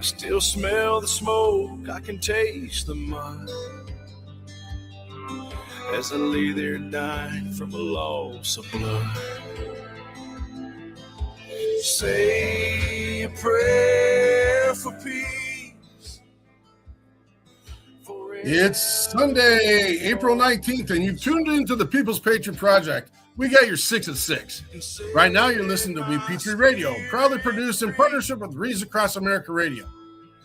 I still smell the smoke, I can taste the mud. As I lay there dying from a loss of blood. Say a prayer for peace. It's Sunday, April 19th, and you've tuned into the People's Patriot Project. We got your 6 at 6. Right now, you're listening to WeP3 Radio, proudly produced in partnership with Reads Across America Radio.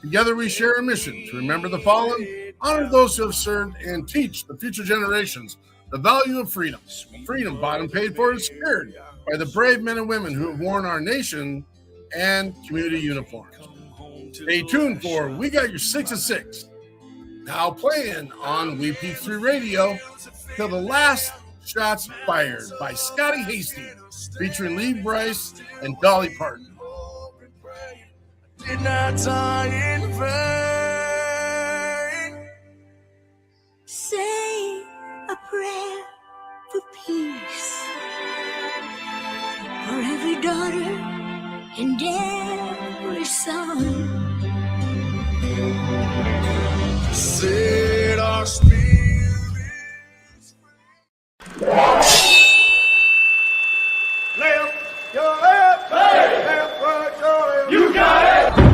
Together, we share a mission to remember the fallen, honor those who have served, and teach the future generations the value of freedom. Freedom bought and paid for and secured by the brave men and women who have worn our nation and community uniforms. Stay tuned for We Got Your 6 at 6. Now playing on WeP3 Radio till the last shots fired by Scotty Hastings, featuring Lee Brice and Dolly Parton. Did not die in vain. Say a prayer for peace for every daughter and every son. Set our spirits left your left, left right, your left. You got it.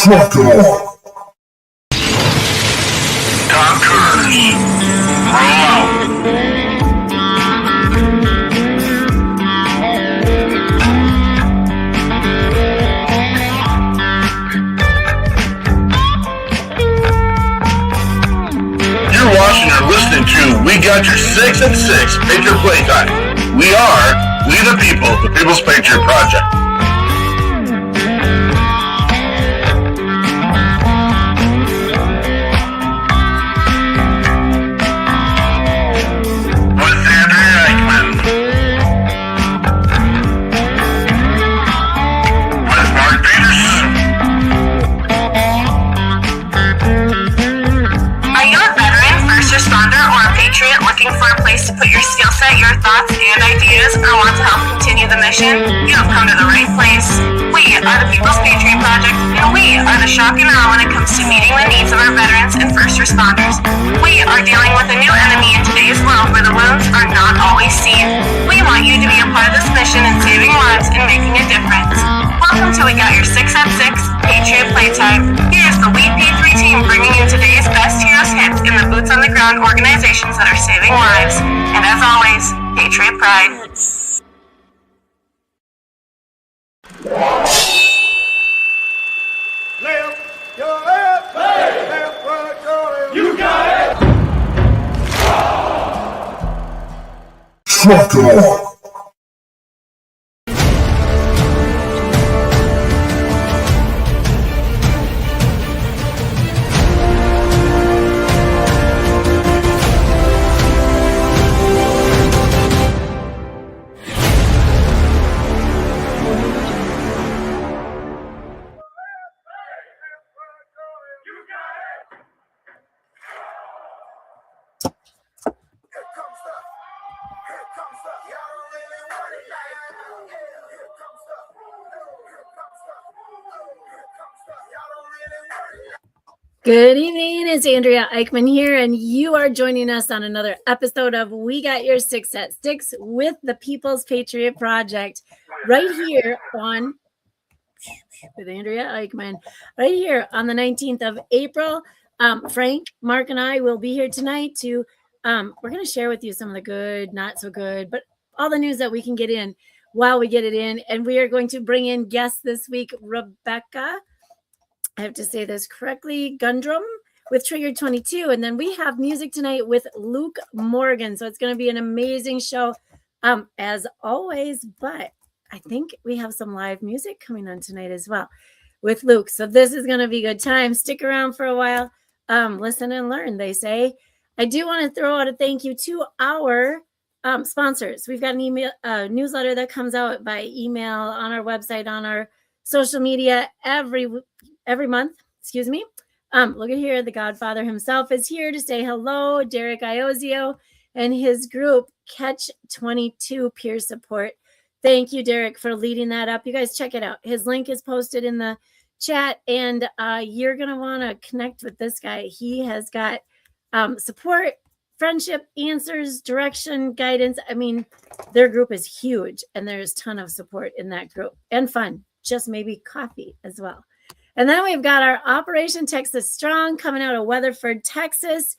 Trucker. Tom Cruise, roll out. You're watching or listening to We Got Your 6 at 6 Patriot Playtime. We the people, the People's Patriot Project. To put your skill set, your thoughts, and ideas, or want to help continue the mission, you have come to the right place. We are the People's Patriot Project, and we are the shock and awe when it comes to meeting the needs of our veterans and first responders. We are dealing with a new enemy in today's world where the wounds are not always seen. We want you to be a part of this mission in saving lives and making a difference. Welcome to We Got Your 6 at 6 Patriot Playtime. Here's the WeP3 team bringing you today's best heroes hits in the boots on the ground organizations that are saving lives. And as always, Patriot Pride. Left, your left, left, right, your left. You got it. Trucker. Good evening, it's Andrea Eichmann here, and you are joining us on another episode of We Got Your 6 at 6 with the People's Patriot Project, right here on, with Andrea Eichmann, right here on the 19th of April. Frank, Mark, and I will be here tonight to, we're going to share with you some of the good, not so good, but all the news that we can get in while we get it in, and we are going to bring in guests this week, Rebekah, I have to say this correctly, Gundrum with Trigger 22. And then we have music tonight with Luke Morgan. So it's going to be an amazing show as always. But I think we have some live music coming on tonight as well with Luke. So this is going to be a good time. Stick around for a while. Listen and learn, they say. I do want to throw out a thank you to our sponsors. We've got an email newsletter that comes out by email on our website, on our social media every month, excuse me. Look at here, the Godfather himself is here to say hello, Derek Iozio and his group, Catch 22 Peer Support. Thank you, Derek, for leading that up. You guys check it out. His link is posted in the chat, and you're going to want to connect with this guy. He has got support, friendship, answers, direction, guidance. I mean, their group is huge, and there's a ton of support in that group, and fun, just maybe coffee as well. And then we've got our Operation Texas Strong coming out of Weatherford, Texas.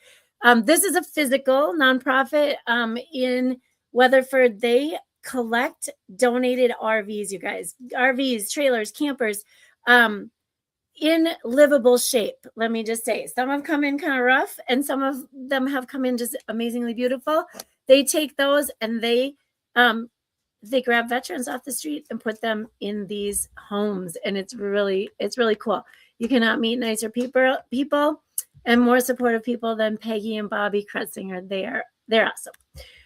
This is a physical nonprofit in Weatherford. They collect donated RVs, you guys. RVs, trailers, campers in livable shape. Let me just say, some have come in kind of rough and some of them have come in just amazingly beautiful. They take those and they grab veterans off the street and put them in these homes. And it's really cool. You cannot meet nicer people and more supportive people than Peggy and Bobby Kretzinger. They're awesome.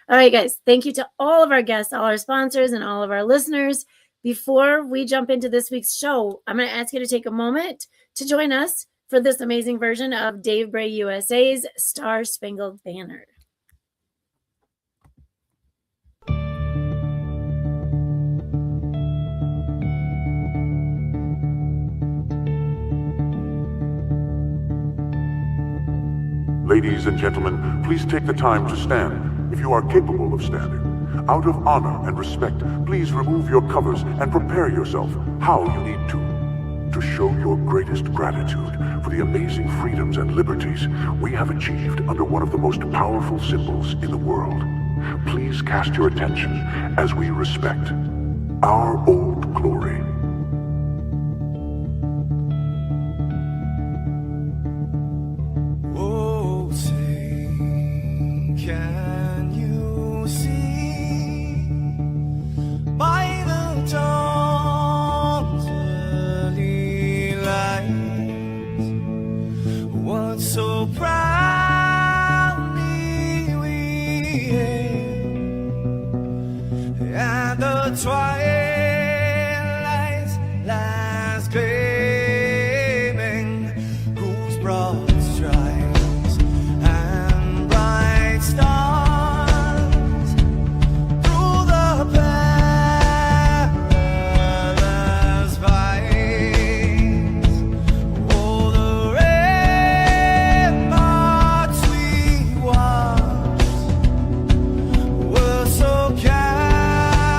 All right, guys. Thank you to all of our guests, all our sponsors, and all of our listeners. Before we jump into this week's show, I'm going to ask you to take a moment to join us for this amazing version of Dave Bray USA's Star Spangled Banner. Ladies and gentlemen, please take the time to stand if you are capable of standing. Out of honor and respect, please remove your covers and prepare yourself how you need to show your greatest gratitude for the amazing freedoms and liberties we have achieved under one of the most powerful symbols in the world. Please cast your attention as we respect our old glory. So gallant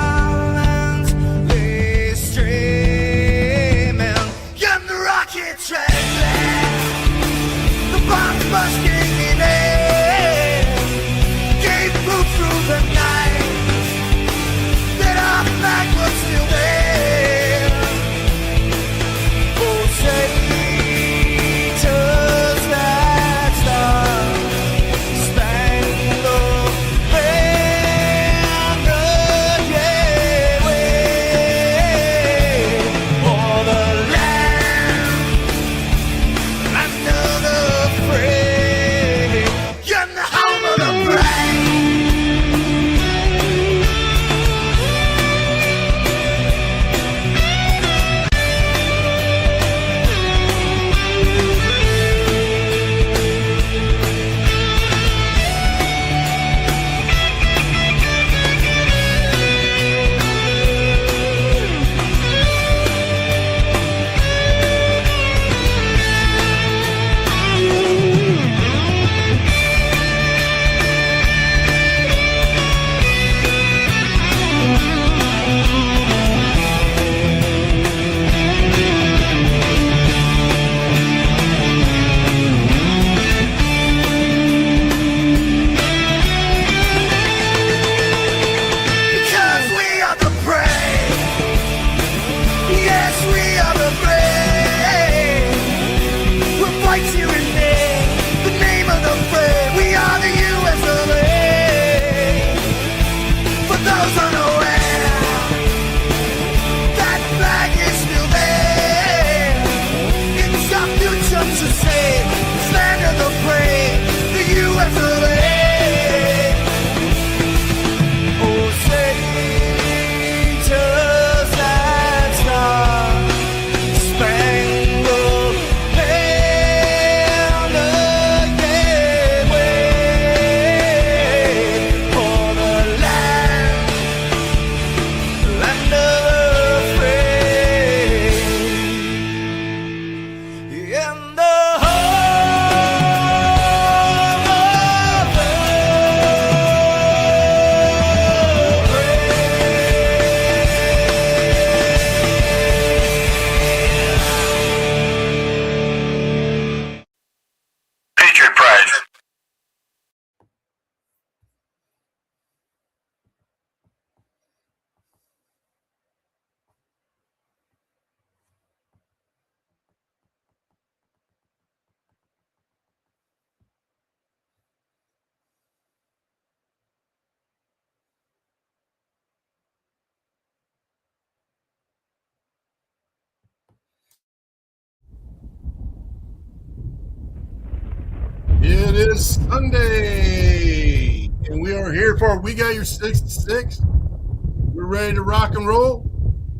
is Sunday, and we are here for We Got Your 6 to 6. We're ready to rock and roll,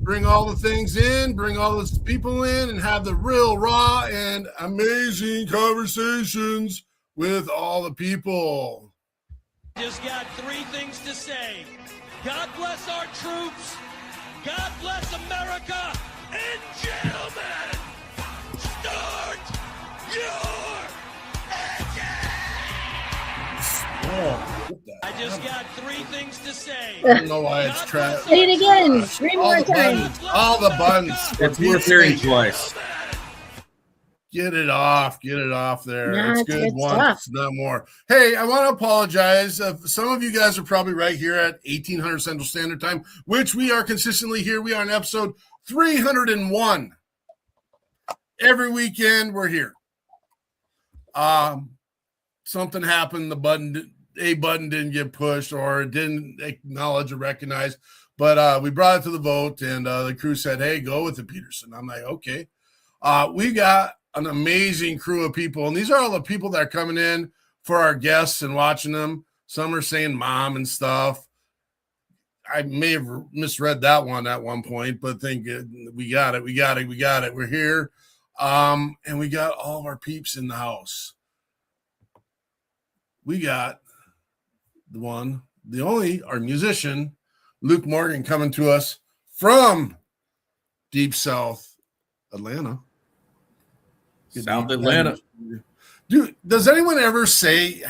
bring all the things in, bring all the people in, and have the real raw and amazing conversations with all the people. Just got three things to say. God bless our troops. God bless America. And gentlemen, start your engine. Oh, I just got three things to say. I don't know why it's trapped. Say it again. Three All more the times. buttons. All the buttons. It's worth hearing twice. Get it off. Get it off there. Nah, it's it's good good once, stuff. not more. Hey, I want to apologize. Some of you guys are probably right here at 1800 Central Standard Time, which we are consistently here. We are on episode 301. Every weekend we're here. Something happened. A button didn't get pushed or it didn't acknowledge or recognize, but we brought it to the vote, and the crew said, "Hey, go with it, Peterson." I'm like, okay. We got an amazing crew of people, and these are all the people that are coming in for our guests and watching them. Some are saying "mom" and stuff. I may have misread that one at one point, but think we got it. We're here, and we got all of our peeps in the house. We got the one, the only, our musician, Luke Morgan, coming to us from Deep South Atlanta. South Atlanta. Dude, does anyone ever say,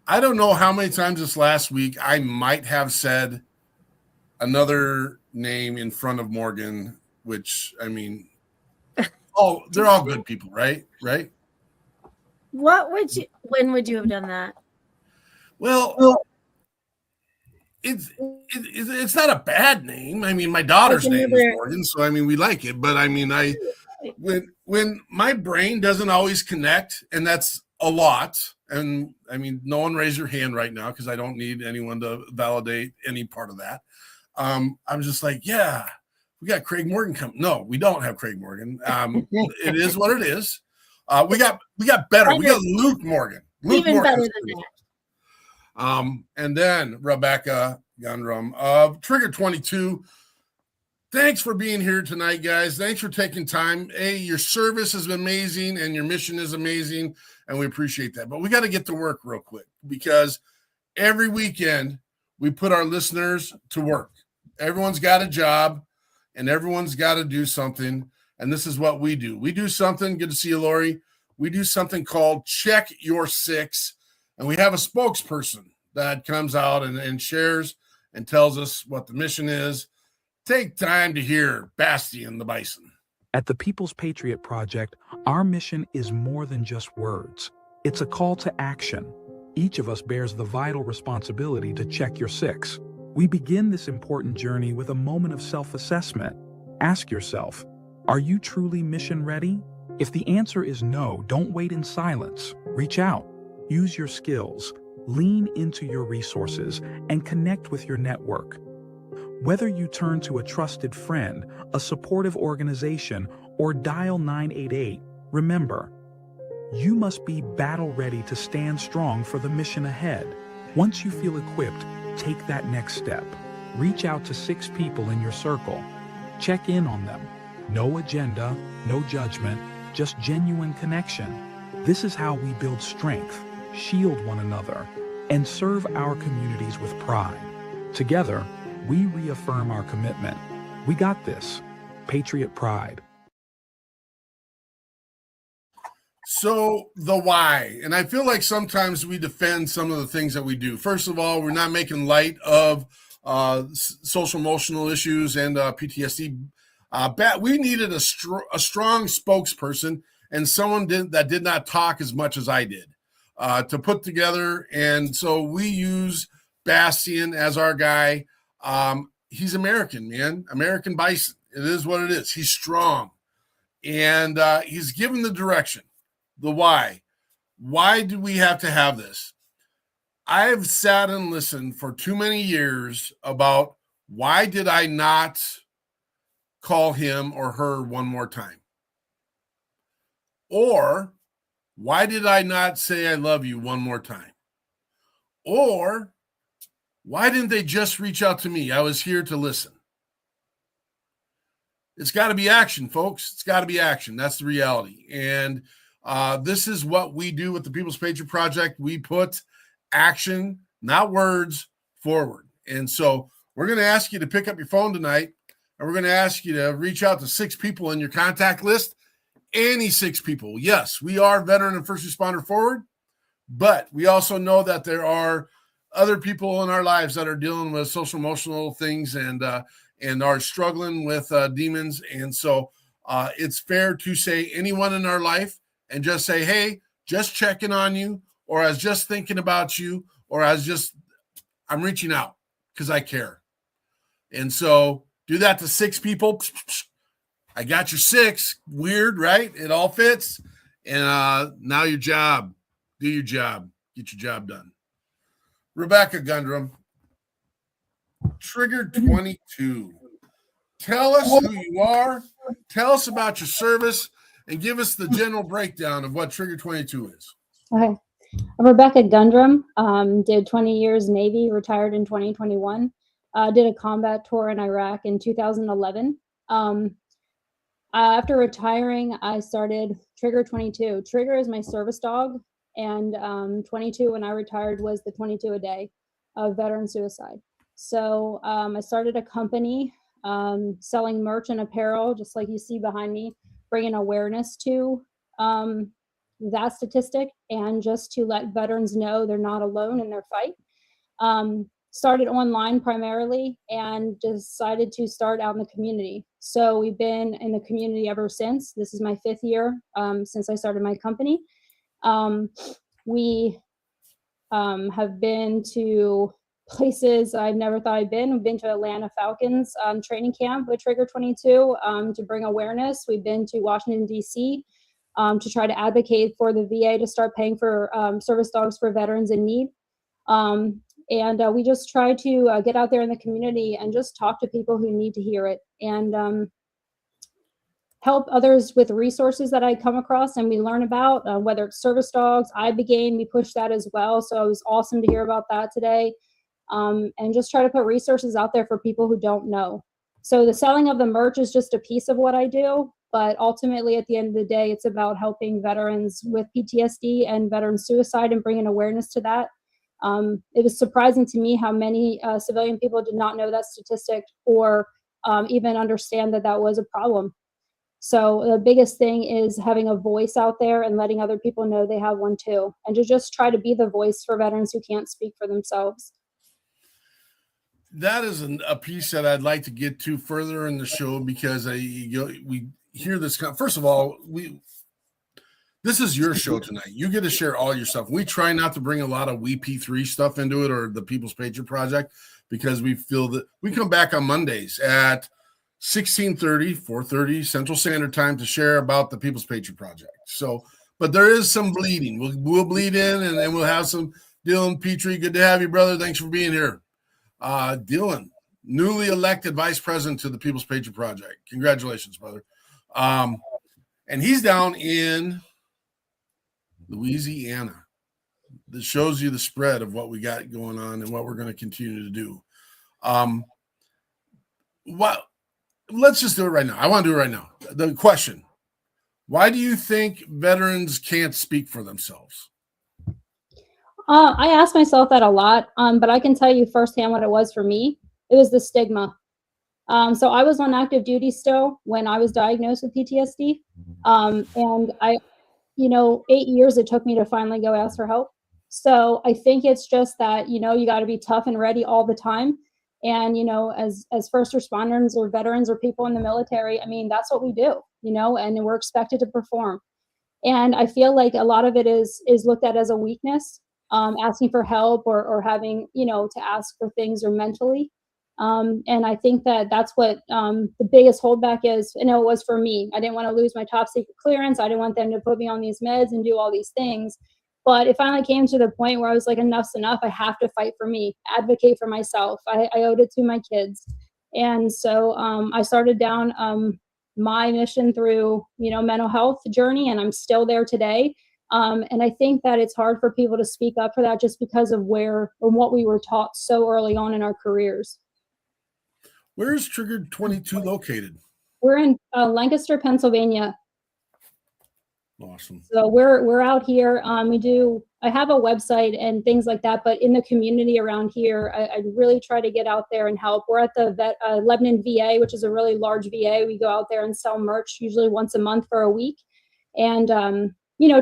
I don't know how many times this last week I might have said another name in front of Morgan, which, I mean, oh, they're all good people, right? Right? When would you have done that? Well, it's not a bad name. I mean, my daughter's name is Morgan, so I mean, we like it. But I mean, when my brain doesn't always connect, and that's a lot. And I mean, no one raise your hand right now because I don't need anyone to validate any part of that. I'm just like, yeah, we got Craig Morgan coming. No, we don't have Craig Morgan. It is what it is. We got better. We got Luke Morgan. Even better than that. And then Rebekah Gundrum of Trigger 22. Thanks for being here tonight, guys. Thanks for taking time. Hey, your service is amazing and your mission is amazing, and we appreciate that. But we got to get to work real quick because every weekend we put our listeners to work. Everyone's got a job and everyone's got to do something, and this is what we do. We do something. Good to see you, Lori. We do something called Check Your Six. And we have a spokesperson that comes out and shares and tells us what the mission is. Take time to hear Bastian the Bison. At the People's Patriot Project, our mission is more than just words. It's a call to action. Each of us bears the vital responsibility to check your six. We begin this important journey with a moment of self-assessment. Ask yourself, are you truly mission ready? If the answer is no, don't wait in silence. Reach out. Use your skills, lean into your resources, and connect with your network. Whether you turn to a trusted friend, a supportive organization, or dial 988, remember, you must be battle-ready to stand strong for the mission ahead. Once you feel equipped, take that next step. Reach out to 6 people in your circle. Check in on them. No agenda, no judgment, just genuine connection. This is how we build strength, shield one another, and serve our communities with pride. Together, we reaffirm our commitment. We got this. Patriot Pride. So the why, and I feel like sometimes we defend some of the things that we do. First of all, we're not making light of social emotional issues and PTSD. We needed a strong spokesperson and someone that did not talk as much as I did to put together. And so we use Bastian as our guy. He's American, man. American Bison. It is what it is. He's strong. And he's given the direction, the why. Why do we have to have this? I've sat and listened for too many years about why did I not call him or her one more time? Or Why did I not say I love you one more time? Or why didn't they just reach out to me? I was here to listen. It's got to be action, folks. It's got to be action. That's the reality. And this is what we do with the People's Patriot Project. We put action, not words, forward. And so we're going to ask you to pick up your phone tonight, and we're going to ask you to reach out to 6 people in your contact list. Any 6 people. Yes, we are veteran and first responder forward, but we also know that there are other people in our lives that are dealing with social emotional things and are struggling with demons. And so it's fair to say anyone in our life and just say, hey, just checking on you, or I was just thinking about you, or I'm reaching out because I care. And so do that to 6 people. I got your 6. Weird, right? It all fits. And now your job. Do your job. Get your job done. Rebekah Gundrum, Trigger 22. Tell us who you are. Tell us about your service, and give us the general breakdown of what Trigger 22 is. Okay. I'm Rebekah Gundrum. Did 20 years Navy, retired in 2021. Did a combat tour in Iraq in 2011. After retiring, I started Trigger 22. Trigger is my service dog, and 22 when I retired was the 22 a day of veteran suicide. So I started a company selling merch and apparel, just like you see behind me, bringing awareness to that statistic, and just to let veterans know they're not alone in their fight. Started online primarily and decided to start out in the community. So we've been in the community ever since. This is my 5th year since I started my company. We have been to places I've never thought I'd been. We've been to Atlanta Falcons training camp with Trigger 22 to bring awareness. We've been to Washington, D.C. To try to advocate for the VA to start paying for service dogs for veterans in need. And we just try to get out there in the community and just talk to people who need to hear it, and help others with resources that I come across and we learn about, whether it's service dogs, iBegain, we push that as well. So it was awesome to hear about that today. And just try to put resources out there for people who don't know. So the selling of the merch is just a piece of what I do, but ultimately at the end of the day, it's about helping veterans with PTSD and veteran suicide and bringing awareness to that. It was surprising to me how many civilian people did not know that statistic, or even understand that that was a problem. So the biggest thing is having a voice out there and letting other people know they have one too, and to just try to be the voice for veterans who can't speak for themselves. That is a piece that I'd like to get to further in the show, because we hear this. First of all, this is your show tonight. You get to share all your stuff. We try not to bring a lot of WeP3 stuff into it, or the People's Patriot Project, because we feel that we come back on Mondays at 16:30, 4:30 Central Standard Time to share about the People's Patriot Project. So, but there is some bleeding. We'll bleed in, and then we'll have some. Dylan Petrie, good to have you, brother. Thanks for being here. Dylan, newly elected vice president to the People's Patriot Project. Congratulations, brother. And he's down in Louisiana. This shows you the spread of what we got going on and what we're going to continue to do. Let's just do it right now. I want to do it right now. The question: why do you think veterans can't speak for themselves? I ask myself that a lot, but I can tell you firsthand what it was for me. It was the stigma. So I was on active duty still when I was diagnosed with PTSD. And 8 years it took me to finally go ask for help. So I think it's just that, you got to be tough and ready all the time. And, as first responders or veterans or people in the military, that's what we do, and we're expected to perform. And I feel like a lot of it is looked at as a weakness, asking for help or having, to ask for things, or mentally. And I think that that's what the biggest holdback is. It was for me. I didn't want to lose my top secret clearance. I didn't want them to put me on these meds and do all these things. But it finally came to the point where I was like, enough's enough. I have to fight for me, advocate for myself. I owed it to my kids. And so I started down my mission through, mental health journey, and I'm still there today. And I think that it's hard for people to speak up for that just because of where or what we were taught so early on in our careers. Where is Trigger 22 located? We're in Lancaster, Pennsylvania. Awesome. So we're out here. I have a website and things like that, but in the community around here, I really try to get out there and help. We're at the Lebanon VA, which is a really large VA. We go out there and sell merch usually once a month for a week, and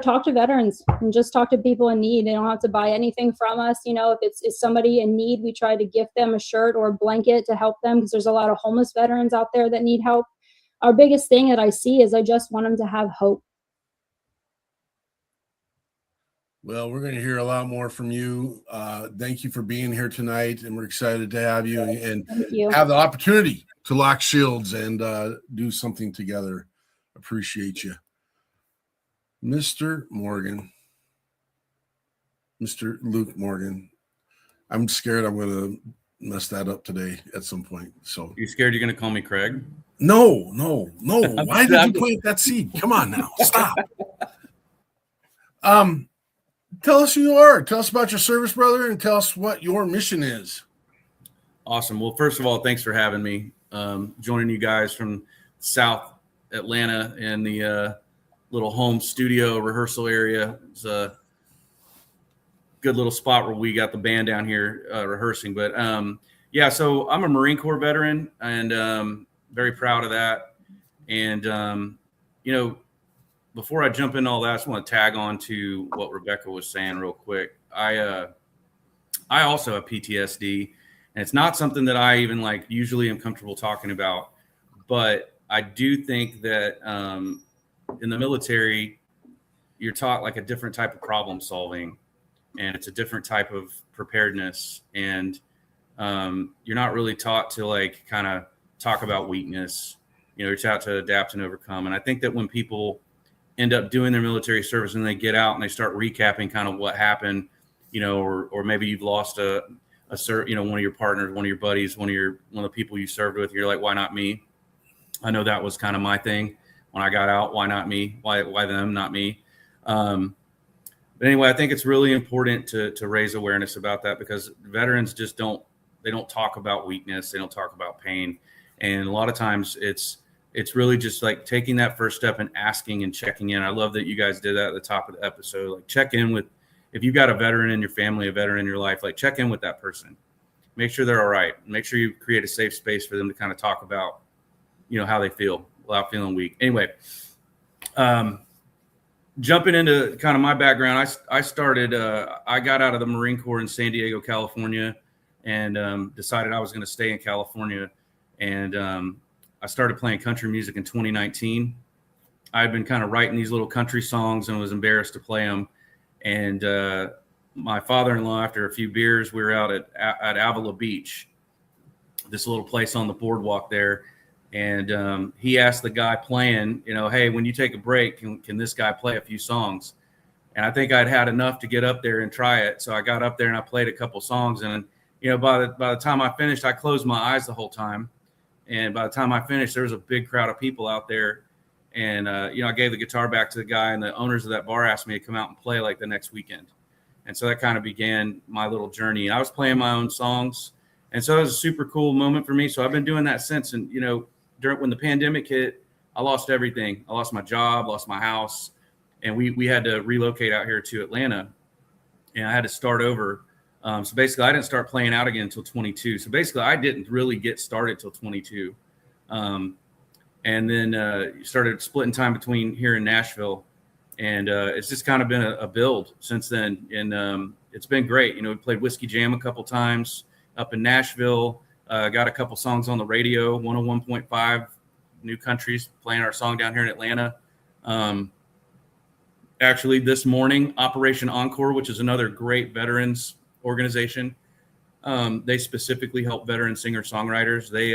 talk to veterans and just talk to people in need. They don't have to buy anything from us. If it's somebody in need, we try to gift them a shirt or a blanket to help them, because there's a lot of homeless veterans out there that need help. Our biggest thing that I see is I just want them to have hope. Well, we're going to hear a lot more from you. Thank you for being here tonight, and we're excited to have you and have the opportunity to lock shields and do something together. Appreciate you. Mr. Luke Morgan. I'm scared I'm going to mess that up today at some point. So you scared you're going to call me Craig? No. Why did you plant that seed? Come on now. Stop. Tell us who you are. Tell us about your service, brother, and tell us what your mission is. Awesome. Well, first of all, thanks for having me. Joining you guys from South Atlanta in the little home studio rehearsal area. It's a good little spot where we got the band down here rehearsing. But so I'm a Marine Corps veteran, and very proud of that. And before I jump into all that, I just want to tag on to what Rebekah was saying real quick. I also have PTSD, and it's not something that I even usually am comfortable talking about, but I do think that in the military, you're taught a different type of problem solving, and it's a different type of preparedness, and you're not really taught to kind of talk about weakness. You're taught to adapt and overcome. And I think that when people end up doing their military service and they get out and they start recapping kind of what happened, or maybe you've lost one of your partners, one of your buddies, one of the people you served with. You're like, why not me? I know that was kind of my thing when I got out. Why not me? Why them, not me? But anyway, I think it's really important to raise awareness about that, because veterans just don't talk about weakness. They don't talk about pain. And a lot of times it's really just taking that first step and asking and checking in. I love that you guys did that at the top of the episode. Check in with, if you've got a veteran in your family, a veteran in your life, check in with that person. Make sure they're all right. Make sure you create a safe space for them to kind of talk about, how they feel without feeling weak. Anyway, jumping into kind of my background, I started, I got out of the Marine Corps in San Diego, California, and decided I was going to stay in California. And I started playing country music in 2019. I've been kind of writing these little country songs and was embarrassed to play them. And my father-in-law, after a few beers, we were out at Avila Beach, this little place on the boardwalk there. And he asked the guy playing, hey, when you take a break, can this guy play a few songs? And I think I'd had enough to get up there and try it. So I got up there and I played a couple songs. And, by the time I finished, I closed my eyes the whole time. And by the time I finished, there was a big crowd of people out there. And, I gave the guitar back to the guy, and the owners of that bar asked me to come out and play the next weekend. And so that kind of began my little journey. And I was playing my own songs. And so it was a super cool moment for me. So I've been doing that since. And, when the pandemic hit, I lost everything. I lost my job, lost my house. And we had to relocate out here to Atlanta. And I had to start over. So basically, I didn't start playing out again until 22. So basically, I didn't really get started till 22. And then started splitting time between here in Nashville. And it's just kind of been a build since then. And it's been great. We played Whiskey Jam a couple times up in Nashville. Got a couple songs on the radio, 101.5 New Countries, playing our song down here in Atlanta. Actually, this morning, Operation Encore, which is another great veterans organization. They specifically help veteran singer-songwriters. They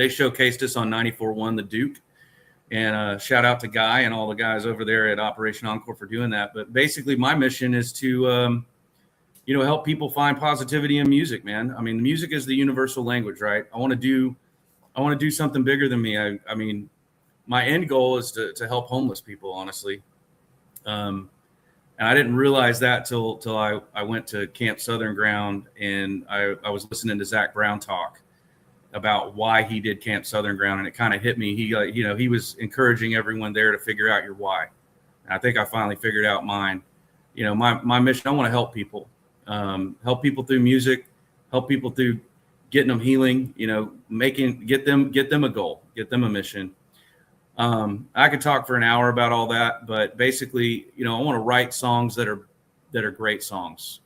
showcased us on 94.1 The Duke. And shout out to Guy and all the guys over there at Operation Encore for doing that. But basically, my mission is to help people find positivity in music, man. I mean, music is the universal language, right? I want to do something bigger than me. I mean, my end goal is to help homeless people, honestly. And I didn't realize that till I went to Camp Southern Ground, and I was listening to Zach Brown talk about why he did Camp Southern Ground, and it kind of hit me. He was encouraging everyone there to figure out your why. And I think I finally figured out mine. My mission, I want to help people through music, help people through getting them healing, get them a goal, get them a mission. I could talk for an hour about all that, but basically, I want to write songs that are great songs,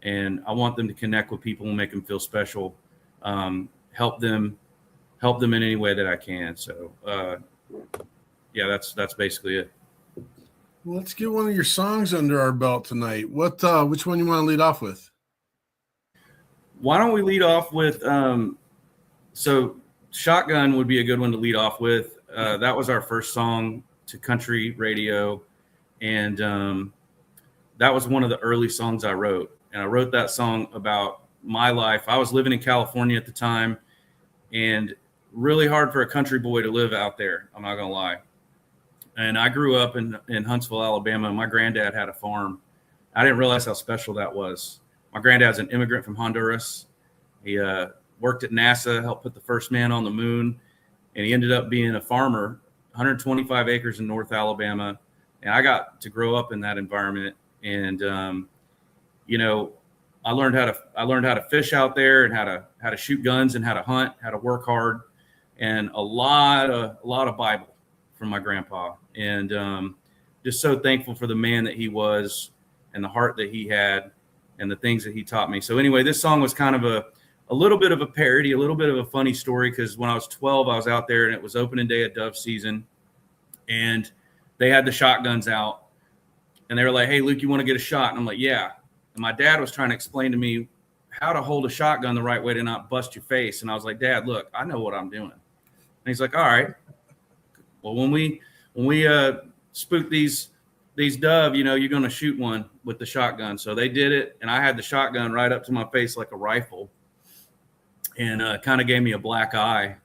and I want them to connect with people and make them feel special, help them in any way that I can. So, that's basically it. Well, let's get one of your songs under our belt tonight. Which one you want to lead off with? Why don't we lead off with, so Shotgun would be a good one to lead off with. That was our first song to country radio, and that was one of the early songs I wrote. And I wrote that song about my life. I was living in California at the time, and really hard for a country boy to live out there, I'm not going to lie. And I grew up in Huntsville, Alabama. My granddad had a farm. I didn't realize how special that was. My granddad's an immigrant from Honduras. He worked at NASA, helped put the first man on the moon. And he ended up being a farmer, 125 acres in North Alabama. And I got to grow up in that environment. And, I learned how to fish out there, and how to shoot guns, and how to hunt, how to work hard, and a lot of Bible from my grandpa. And just so thankful for the man that he was, and the heart that he had, and the things that he taught me. So anyway, this song was kind of a little bit of a parody, a little bit of a funny story, because when I was 12, I was out there, and it was opening day of dove season, and they had the shotguns out, and they were like, "Hey, Luke, you want to get a shot?" And I'm like, "Yeah." And my dad was trying to explain to me how to hold a shotgun the right way to not bust your face. And I was like, "Dad, look, I know what I'm doing." And he's like, "All right. Well, when we spook these dove, you're going to shoot one with the shotgun." So they did it, and I had the shotgun right up to my face like a rifle, and kind of gave me a black eye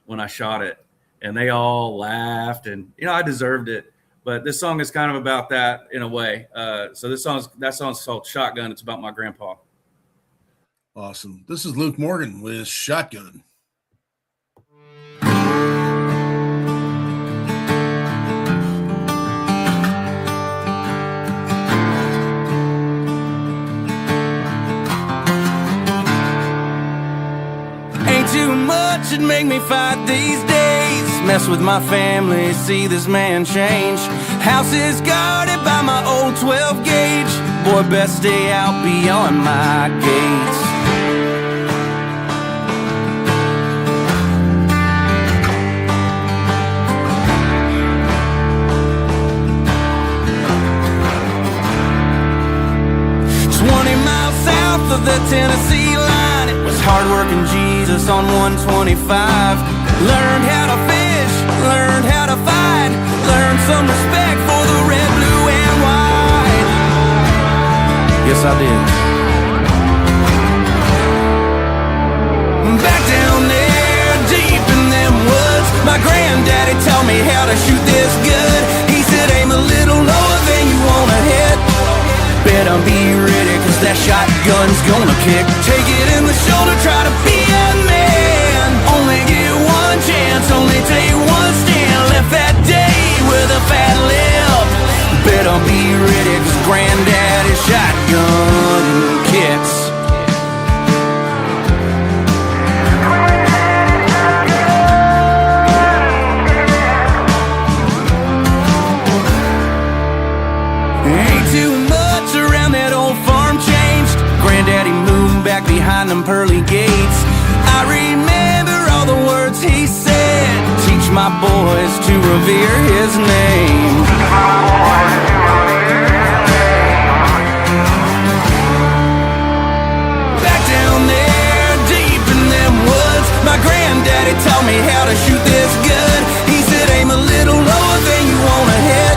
when I shot it. And they all laughed, and I deserved it. But this song is kind of about that in a way. So that song's called Shotgun. It's about my grandpa. Awesome. This is Luke Morgan with Shotgun. Ain't too much it'd make me fight these days. Mess with my family, see this man change. House is guarded by my old 12 gauge. Boy, best stay out beyond my gates. Of the Tennessee line, it was hard-working Jesus on 125. Learned how to fish, learned how to fight, learned some respect for the red, blue, and white. Yes, I did. Back down there, deep in them woods, my granddaddy taught me how to shoot this good. He said, aim a little lower than you wanna hit. Better be ready, cause that shotgun's gonna kick. Take it in the shoulder, try to be a man. Only get one chance, only take one stand. Left that day with a fat lip. Better be ready, cause granddaddy's shotgun kicks. Ain't too much around that old farm changed. Granddaddy moved back behind them pearly gates. I remember all the words he said. Teach my boys to revere his name. Back down there, deep in them woods, my granddaddy taught me how to shoot this good. He said aim a little lower than you wanna hit.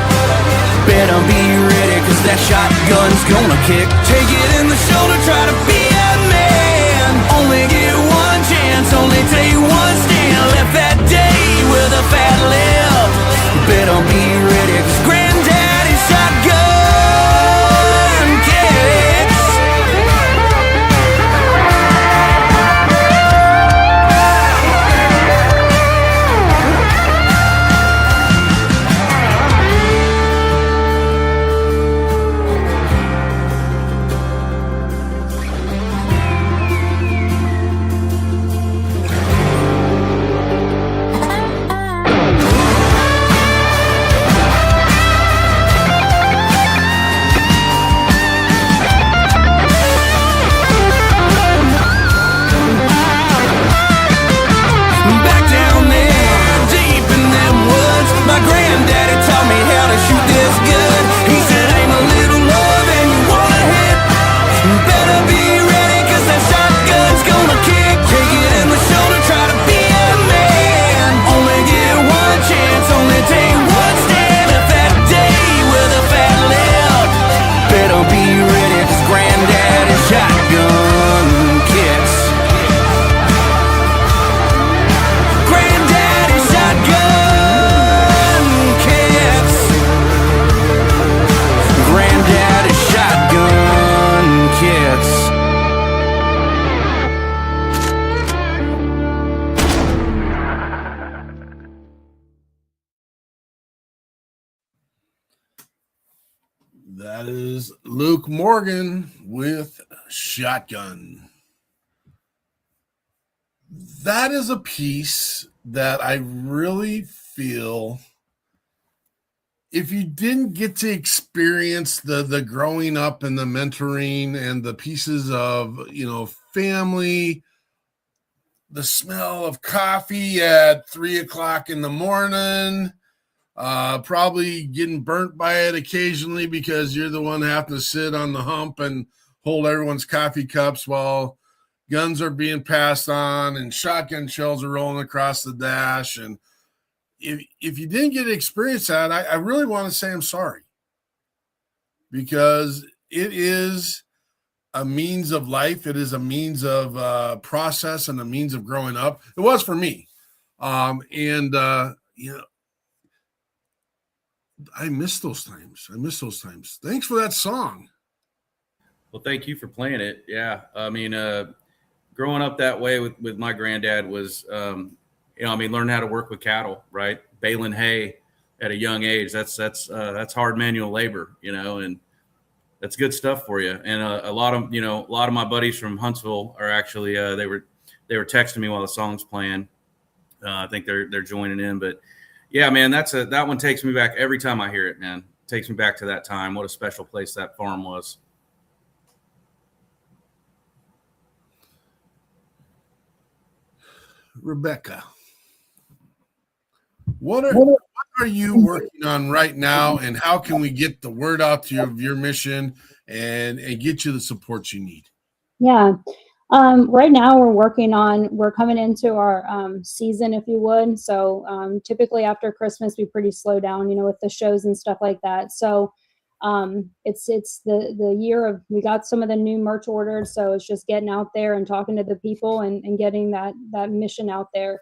Better be ready, cause that shotgun's gonna kick. Take it in the shoulder, try to be a man. Only get one chance, only take one stand. Left that day with a fat lip. Better be ready, cause granddaddy's shotgun That is Luke Morgan with Shotgun. That is a piece that I really feel, if you didn't get to experience the growing up and the mentoring and the pieces of, family, the smell of coffee at 3:00 in the morning, probably getting burnt by it occasionally because you're the one having to sit on the hump and hold everyone's coffee cups while guns are being passed on and shotgun shells are rolling across the dash. And if you didn't get to experience that, I really want to say I'm sorry, because it is a means of life. It is a means of process and a means of growing up. It was for me. I miss those times. Thanks for that song. Well, thank you for playing it. Yeah. I mean, growing up that way with my granddad was, learning how to work with cattle, right? Baling hay at a young age. That's hard manual labor, and that's good stuff for you. And a lot of my buddies from Huntsville are actually, they were texting me while the song's playing. I think they're joining in, but yeah, man, that one takes me back every time I hear it, man. It takes me back to that time. What a special place that farm was. Rebekah, what are you working on right now, and how can we get the word out to your mission and get you the support you need? Yeah. Right now we're coming into our season, if you would. So typically after Christmas, we pretty slow down, with the shows and stuff like that. So it's the year of, we got some of the new merch ordered. So it's just getting out there and talking to the people and getting that mission out there.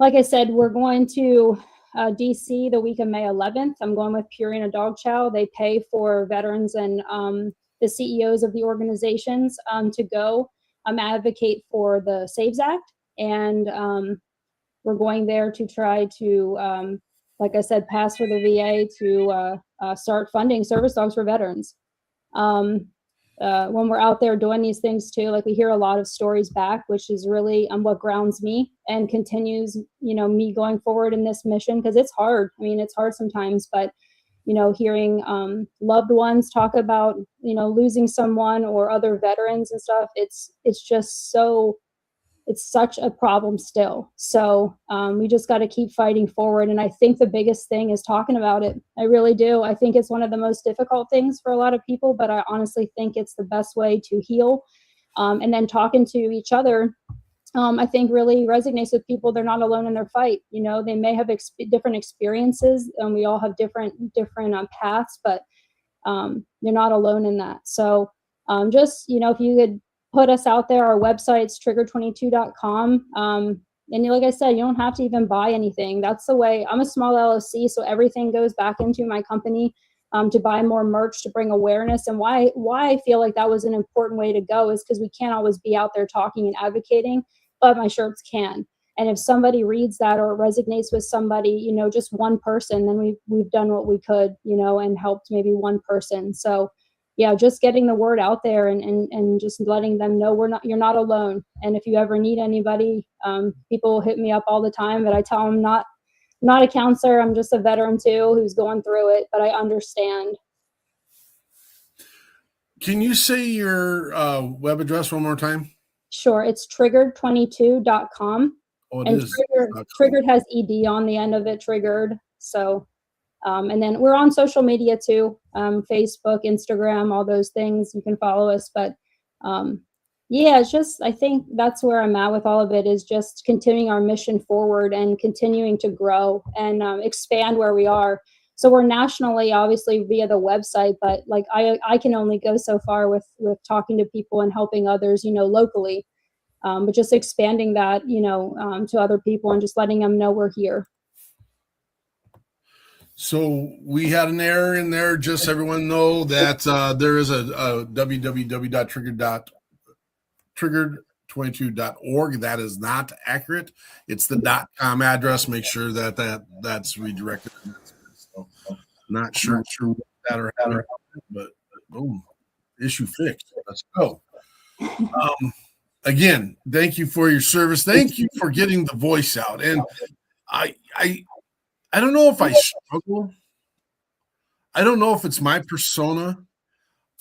Like I said, we're going to DC the week of May 11th. I'm going with Purina Dog Chow. They pay for veterans and the CEOs of the organizations to go advocate for the SAVES Act. And we're going there to try to, like I said, pass for the VA to start funding service dogs for veterans. When we're out there doing these things too, like, we hear a lot of stories back, which is really what grounds me and continues, me going forward in this mission, because it's hard. I mean, it's hard sometimes, but hearing loved ones talk about, losing someone or other veterans and stuff, it's just it's such a problem still. So we just got to keep fighting forward. And I think the biggest thing is talking about it. I really do. I think it's one of the most difficult things for a lot of people, but I honestly think it's the best way to heal. And then talking to each other, I think really resonates with people. They're not alone in their fight. They may have different experiences, and we all have different paths, but you're not alone in that. So just, if you could put us out there, our website's trigger22.com. And like I said, you don't have to even buy anything. That's the way. I'm a small LLC, so everything goes back into my company to buy more merch, to bring awareness. And why I feel like that was an important way to go is because we can't always be out there talking and advocating, but my shirts can. And if somebody reads that or resonates with somebody, just one person, then we've done what we could, and helped maybe one person. So yeah, just getting the word out there and just letting them know you're not alone. And if you ever need anybody, people hit me up all the time, but I tell them not a counselor. I'm just a veteran too, who's going through it, but I understand. Can you say your web address one more time? Sure. It's triggered22.com. Oh, it and is. Triggered has ED on the end of it, triggered. So, and then we're on social media too, Facebook, Instagram, all those things. You can follow us. But yeah, it's just, I think that's where I'm at with all of it, is just continuing our mission forward and continuing to grow and expand where we are. So we're nationally, obviously, via the website, but like I can only go so far with talking to people and helping others, locally. But just expanding that, to other people and just letting them know we're here. So we had an error in there. Just so everyone know that there is a www.triggered22.org. That is not accurate. It's the .com address. Make sure that's redirected. So not sure that or but boom, issue fixed. Let's go. Again, thank you for your service. Thank you for getting the voice out. And I don't know if I struggle. I don't know if it's my persona.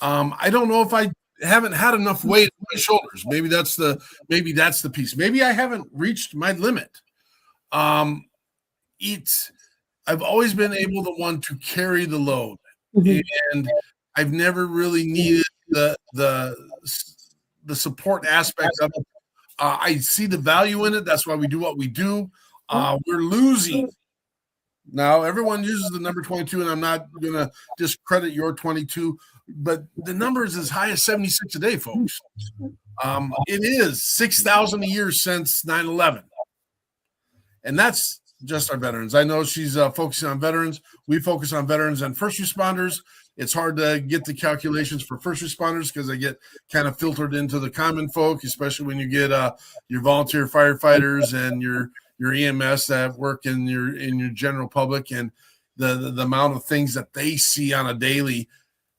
I don't know if I haven't had enough weight on my shoulders. Maybe that's the piece. Maybe I haven't reached my limit. I've always been able to want to carry the load, and I've never really needed the support aspect of it. I see the value in it. That's why we do what we do. We're losing. Now, everyone uses the number 22, and I'm not going to discredit your 22, but the number is as high as 76 a day, folks. It is 6,000 a year since 9/11. And that's just our veterans. I know she's focusing on veterans. We focus on veterans and first responders. It's hard to get the calculations for first responders because they get kind of filtered into the common folk, especially when you get your volunteer firefighters and your EMS that work in your general public, and the amount of things that they see on a daily.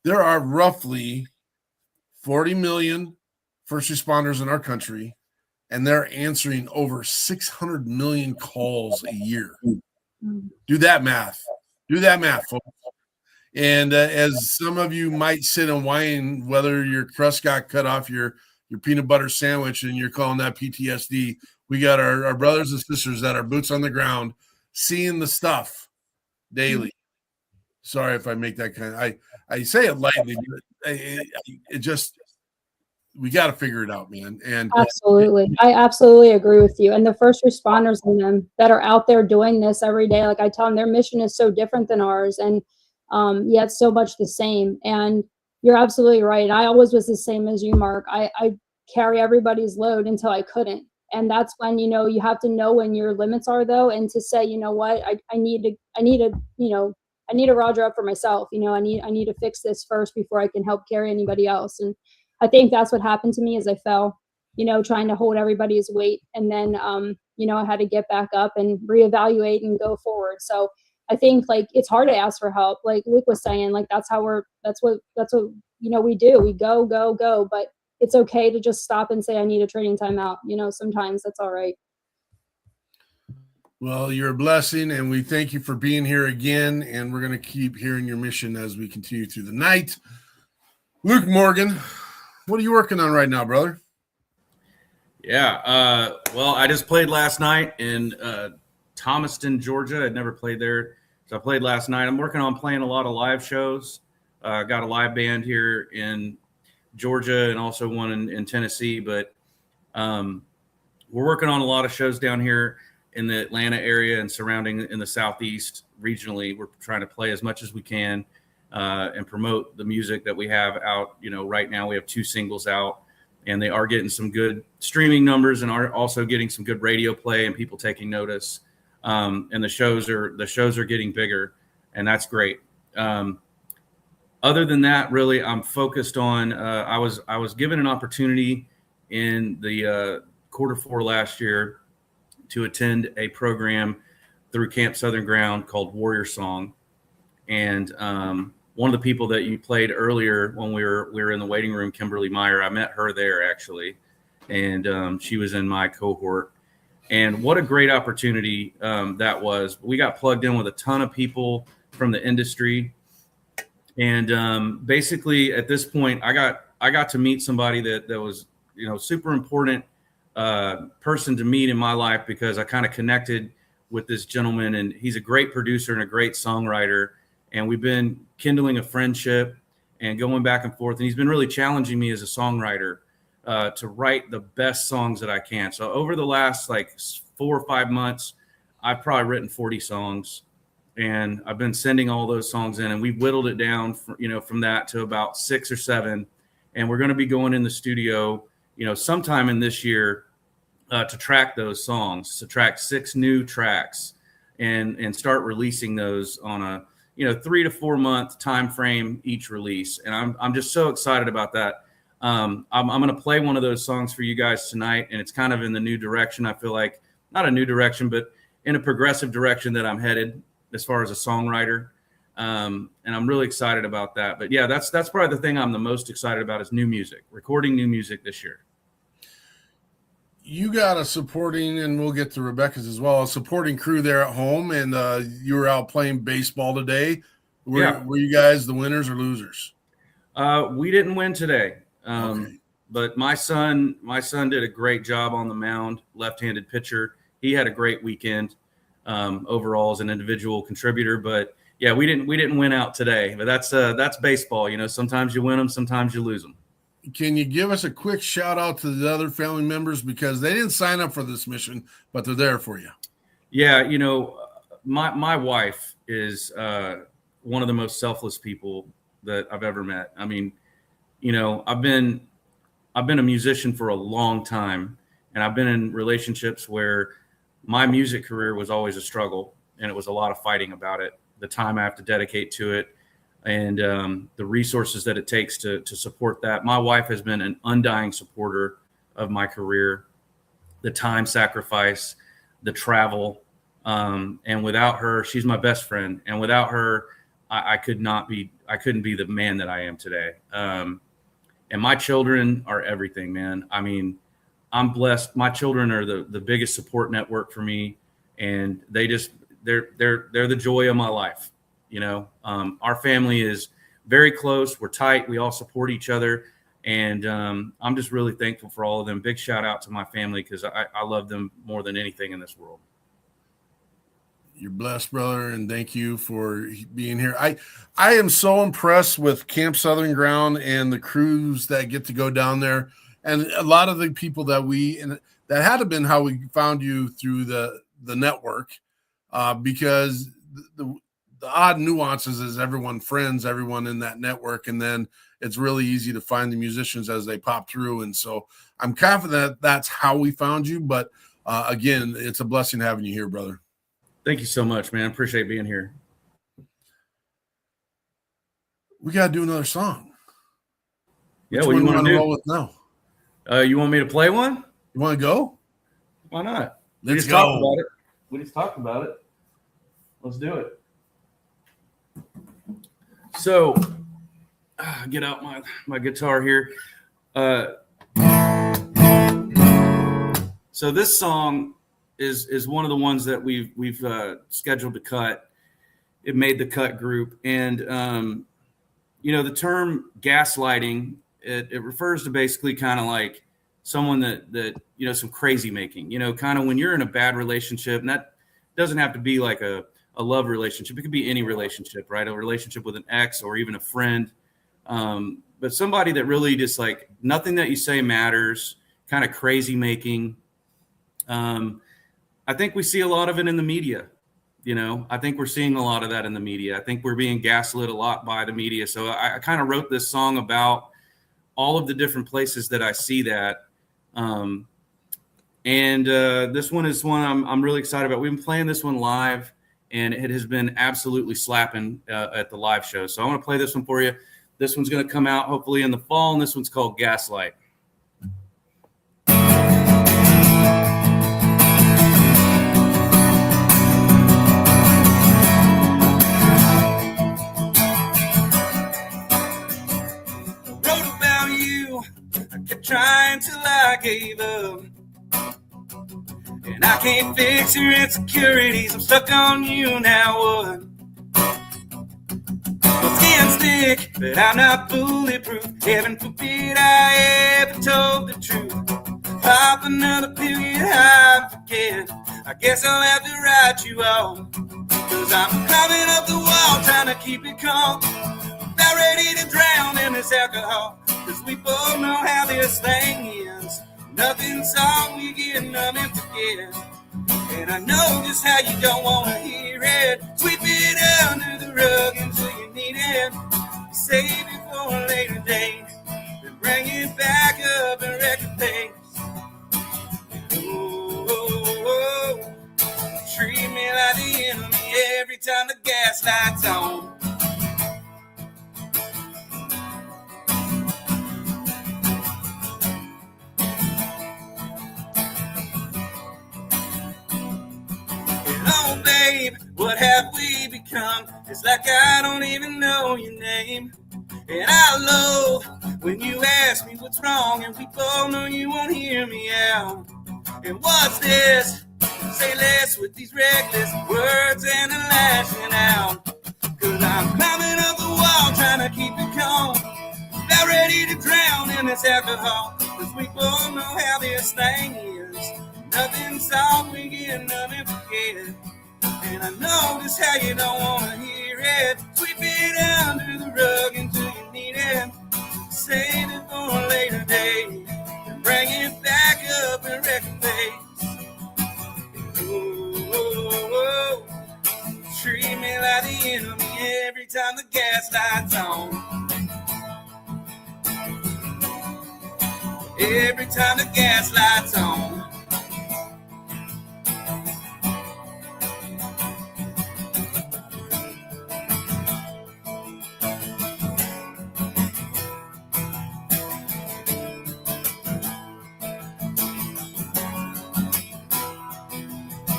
There are roughly 40 million first responders in our country, and they're answering over 600 million calls a year. Do that math, folks. And as some of you might sit and whine whether your crust got cut off your peanut butter sandwich and you're calling that PTSD, we got our brothers and sisters that are boots on the ground seeing the stuff daily. Sorry if I make that kind of, I say it lightly, but it just, we got to figure it out, man. And absolutely. I absolutely agree with you. And the first responders and them that are out there doing this every day, like I tell them, their mission is so different than ours. And yet so much the same. And you're absolutely right. I always was the same as you, Mark. I carry everybody's load until I couldn't. And that's when, you have to know when your limits are, though, and to say, you know what, I need to Roger up for myself. I need to fix this first before I can help carry anybody else. And I think that's what happened to me as I fell, trying to hold everybody's weight. And then, I had to get back up and reevaluate and go forward. So I think it's hard to ask for help. Like Luke was saying, that's what we do. We go, but it's okay to just stop and say, I need a training timeout. Sometimes that's all right. Well, you're a blessing, and we thank you for being here again. And we're going to keep hearing your mission as we continue through the night. Luke Morgan, what are you working on right now, brother? Yeah. Well, I just played last night in Thomaston, Georgia. I'd never played there. So I played last night. I'm working on playing a lot of live shows. Got a live band here in Georgia and also one in Tennessee. But we're working on a lot of shows down here in the Atlanta area and surrounding in the Southeast regionally. We're trying to play as much as we can and promote the music that we have out. Right now we have 2 singles out, and they are getting some good streaming numbers and are also getting some good radio play and people taking notice. And the shows are getting bigger, and that's great. Other than that, really, I'm focused on. I was given an opportunity in the Q4 last year to attend a program through Camp Southern Ground called Warrior Song, and one of the people that you played earlier when we were in the waiting room, Kimberly Meyer, I met her there actually, and she was in my cohort. And what a great opportunity that was. We got plugged in with a ton of people from the industry. And basically at this point, I got to meet somebody that was, super important person to meet in my life, because I kind of connected with this gentleman, and he's a great producer and a great songwriter. And we've been kindling a friendship and going back and forth. And he's been really challenging me as a songwriter to write the best songs that I can. So over the last 4 or 5 months, I've probably written 40 songs, and I've been sending all those songs in, and we whittled it down from that to about 6 or 7. And we're going to be going in the studio, sometime in this year to track those songs, to track 6 new tracks and start releasing those on a, 3 to 4 month time frame each release. And I'm just so excited about that. I'm going to play one of those songs for you guys tonight, and it's kind of in the new direction. I feel like, not a new direction, but in a progressive direction that I'm headed as far as a songwriter. And I'm really excited about that. But yeah, that's probably the thing I'm the most excited about is new music, recording new music this year. You got a supporting, and we'll get to Rebekah's as well, a supporting crew there at home, and you were out playing baseball today. Were you guys the winners or losers? We didn't win today, Okay. but my son did a great job on the mound, left-handed pitcher. He had a great weekend overall as an individual contributor. But yeah, we didn't win out today. But that's baseball. You know, sometimes you win them, sometimes you lose them. Can you give us a quick shout out to the other family members, because they didn't sign up for this mission, but they're there for you? Yeah, you know, my wife is one of the most selfless people that I've ever met. I mean, you know, I've been a musician for a long time, and I've been in relationships where my music career was always a struggle, and it was a lot of fighting about it, the time I have to dedicate to it, and the resources that it takes to support that. My wife has been an undying supporter of my career, the time sacrifice, the travel. And without her, she's my best friend. And without her, I couldn't be the man that I am today. And my children are everything, man. I mean, I'm blessed. My children are the biggest support network for me. And they're the joy of my life. You know, our family is very close. We're tight. We all support each other. And I'm just really thankful for all of them. Big shout out to my family, because I love them more than anything in this world. You're blessed, brother, and thank you for being here. I am so impressed with Camp Southern Ground and the crews that get to go down there, and a lot of the people that that had to been how we found you through the network, because the odd nuances is everyone friends everyone in that network, and then it's really easy to find the musicians as they pop through. And so I'm confident that's how we found you. But again, it's a blessing having you here, brother. Thank you so much, man. Appreciate being here. We got to do another song. Yeah, what do you want to roll with now? You want me to play one? You want to go? Why not? Let's Talk go. about it. We just talked about it. Let's do it. So, get out my guitar here. So this song is one of the ones that we've scheduled to cut. It made the cut group, and you know, the term gaslighting, it refers to basically kind of like someone that you know, some crazy making. You know, kind of when you're in a bad relationship, and that doesn't have to be like a love relationship. It could be any relationship, right? A relationship with an ex or even a friend. But somebody that really just like nothing that you say matters, kind of crazy making. I think we see a lot of it in the media. You know, I think we're seeing a lot of that in the media. I think we're being gaslit a lot by the media. So I kind of wrote this song about all of the different places that I see that. This one is one I'm really excited about. We've been playing this one live, and it has been absolutely slapping at the live show. So I want to play this one for you. This one's going to come out hopefully in the fall, and this one's called Gaslight. Wrote about you, I kept trying till I gave up. And I can't fix your insecurities, I'm stuck on you now, what? My skin stick, but I'm not bulletproof. Heaven forbid I ever told the truth. Pop another pill, get high, forget. I guess I'll have to write you off. Cause I'm climbing up the wall, trying to keep it calm. About ready to drown in this alcohol. Cause we both know how this thing ends. Nothing's on, we get numb and forget. And I know just how you don't want to hear it. Sweep it under the rug until you need it. Save it for a later date. Then bring it back up and wreck the place. Oh, treat me like the enemy every time the gas light's on. Oh, babe, what have we become? become. It's like I don't even know your name. And I loathe when you ask me what's wrong, and we both know you won't hear me out. And what's this? Say less with these reckless words and a lashing out. Cause I'm climbing up the wall trying to keep it calm, about ready to drown in this alcohol. Cause we both know how this thing is. Nothing's all we get, nothing forget. And I know just how you don't wanna hear it. Sweep it under the rug until you need it. Save it for a later day, and bring it back up and wreck the face. Oh, treat me like the enemy every time the gas light's on. Every time the gas light's on.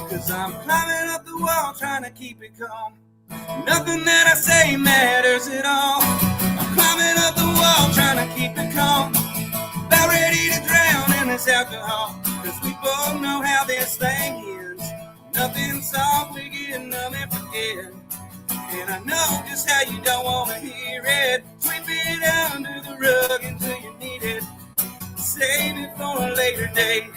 Cause I'm climbing up the wall trying to keep it calm. Nothing that I say matters at all. I'm climbing up the wall trying to keep it calm, about ready to drown in this alcohol. Cause we both know how this thing is. Nothing's all we get, nothing forget. And I know just how you don't want to hear it. Sweep it under the rug until you need it. Save it for a later day,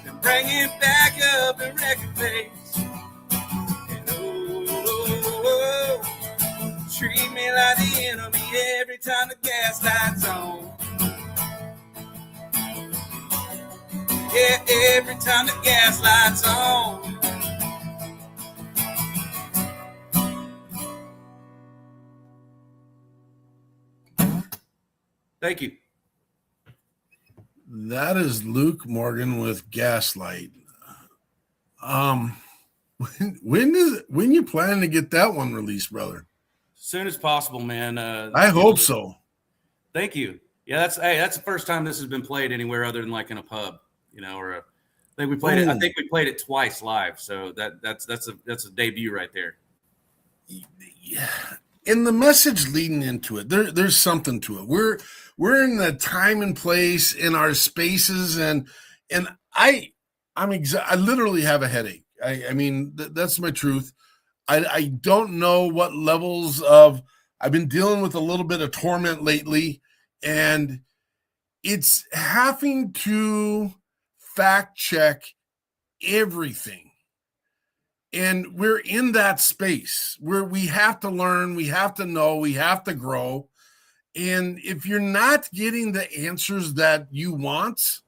then bring it back up and wreck your face. And oh, treat me like the enemy every time the gas light's on. Yeah, every time the gas light's on. Thank you. That is Luke Morgan with Gaslight. When you planning to get that one released, brother? As soon as possible, man. I hope so. Thank you. Yeah, that's the first time this has been played anywhere other than like in a pub, or I think we played it. I think we played it twice live, so that's a debut right there. Yeah, and the message leading into it, there's something to it. We're in the time and place in our spaces, and I literally have a headache. I mean, that's my truth. I don't know what levels of, I've been dealing with a little bit of torment lately, and it's having to fact check everything. And we're in that space where we have to learn, we have to know, we have to grow. And if you're not getting the answers that you want,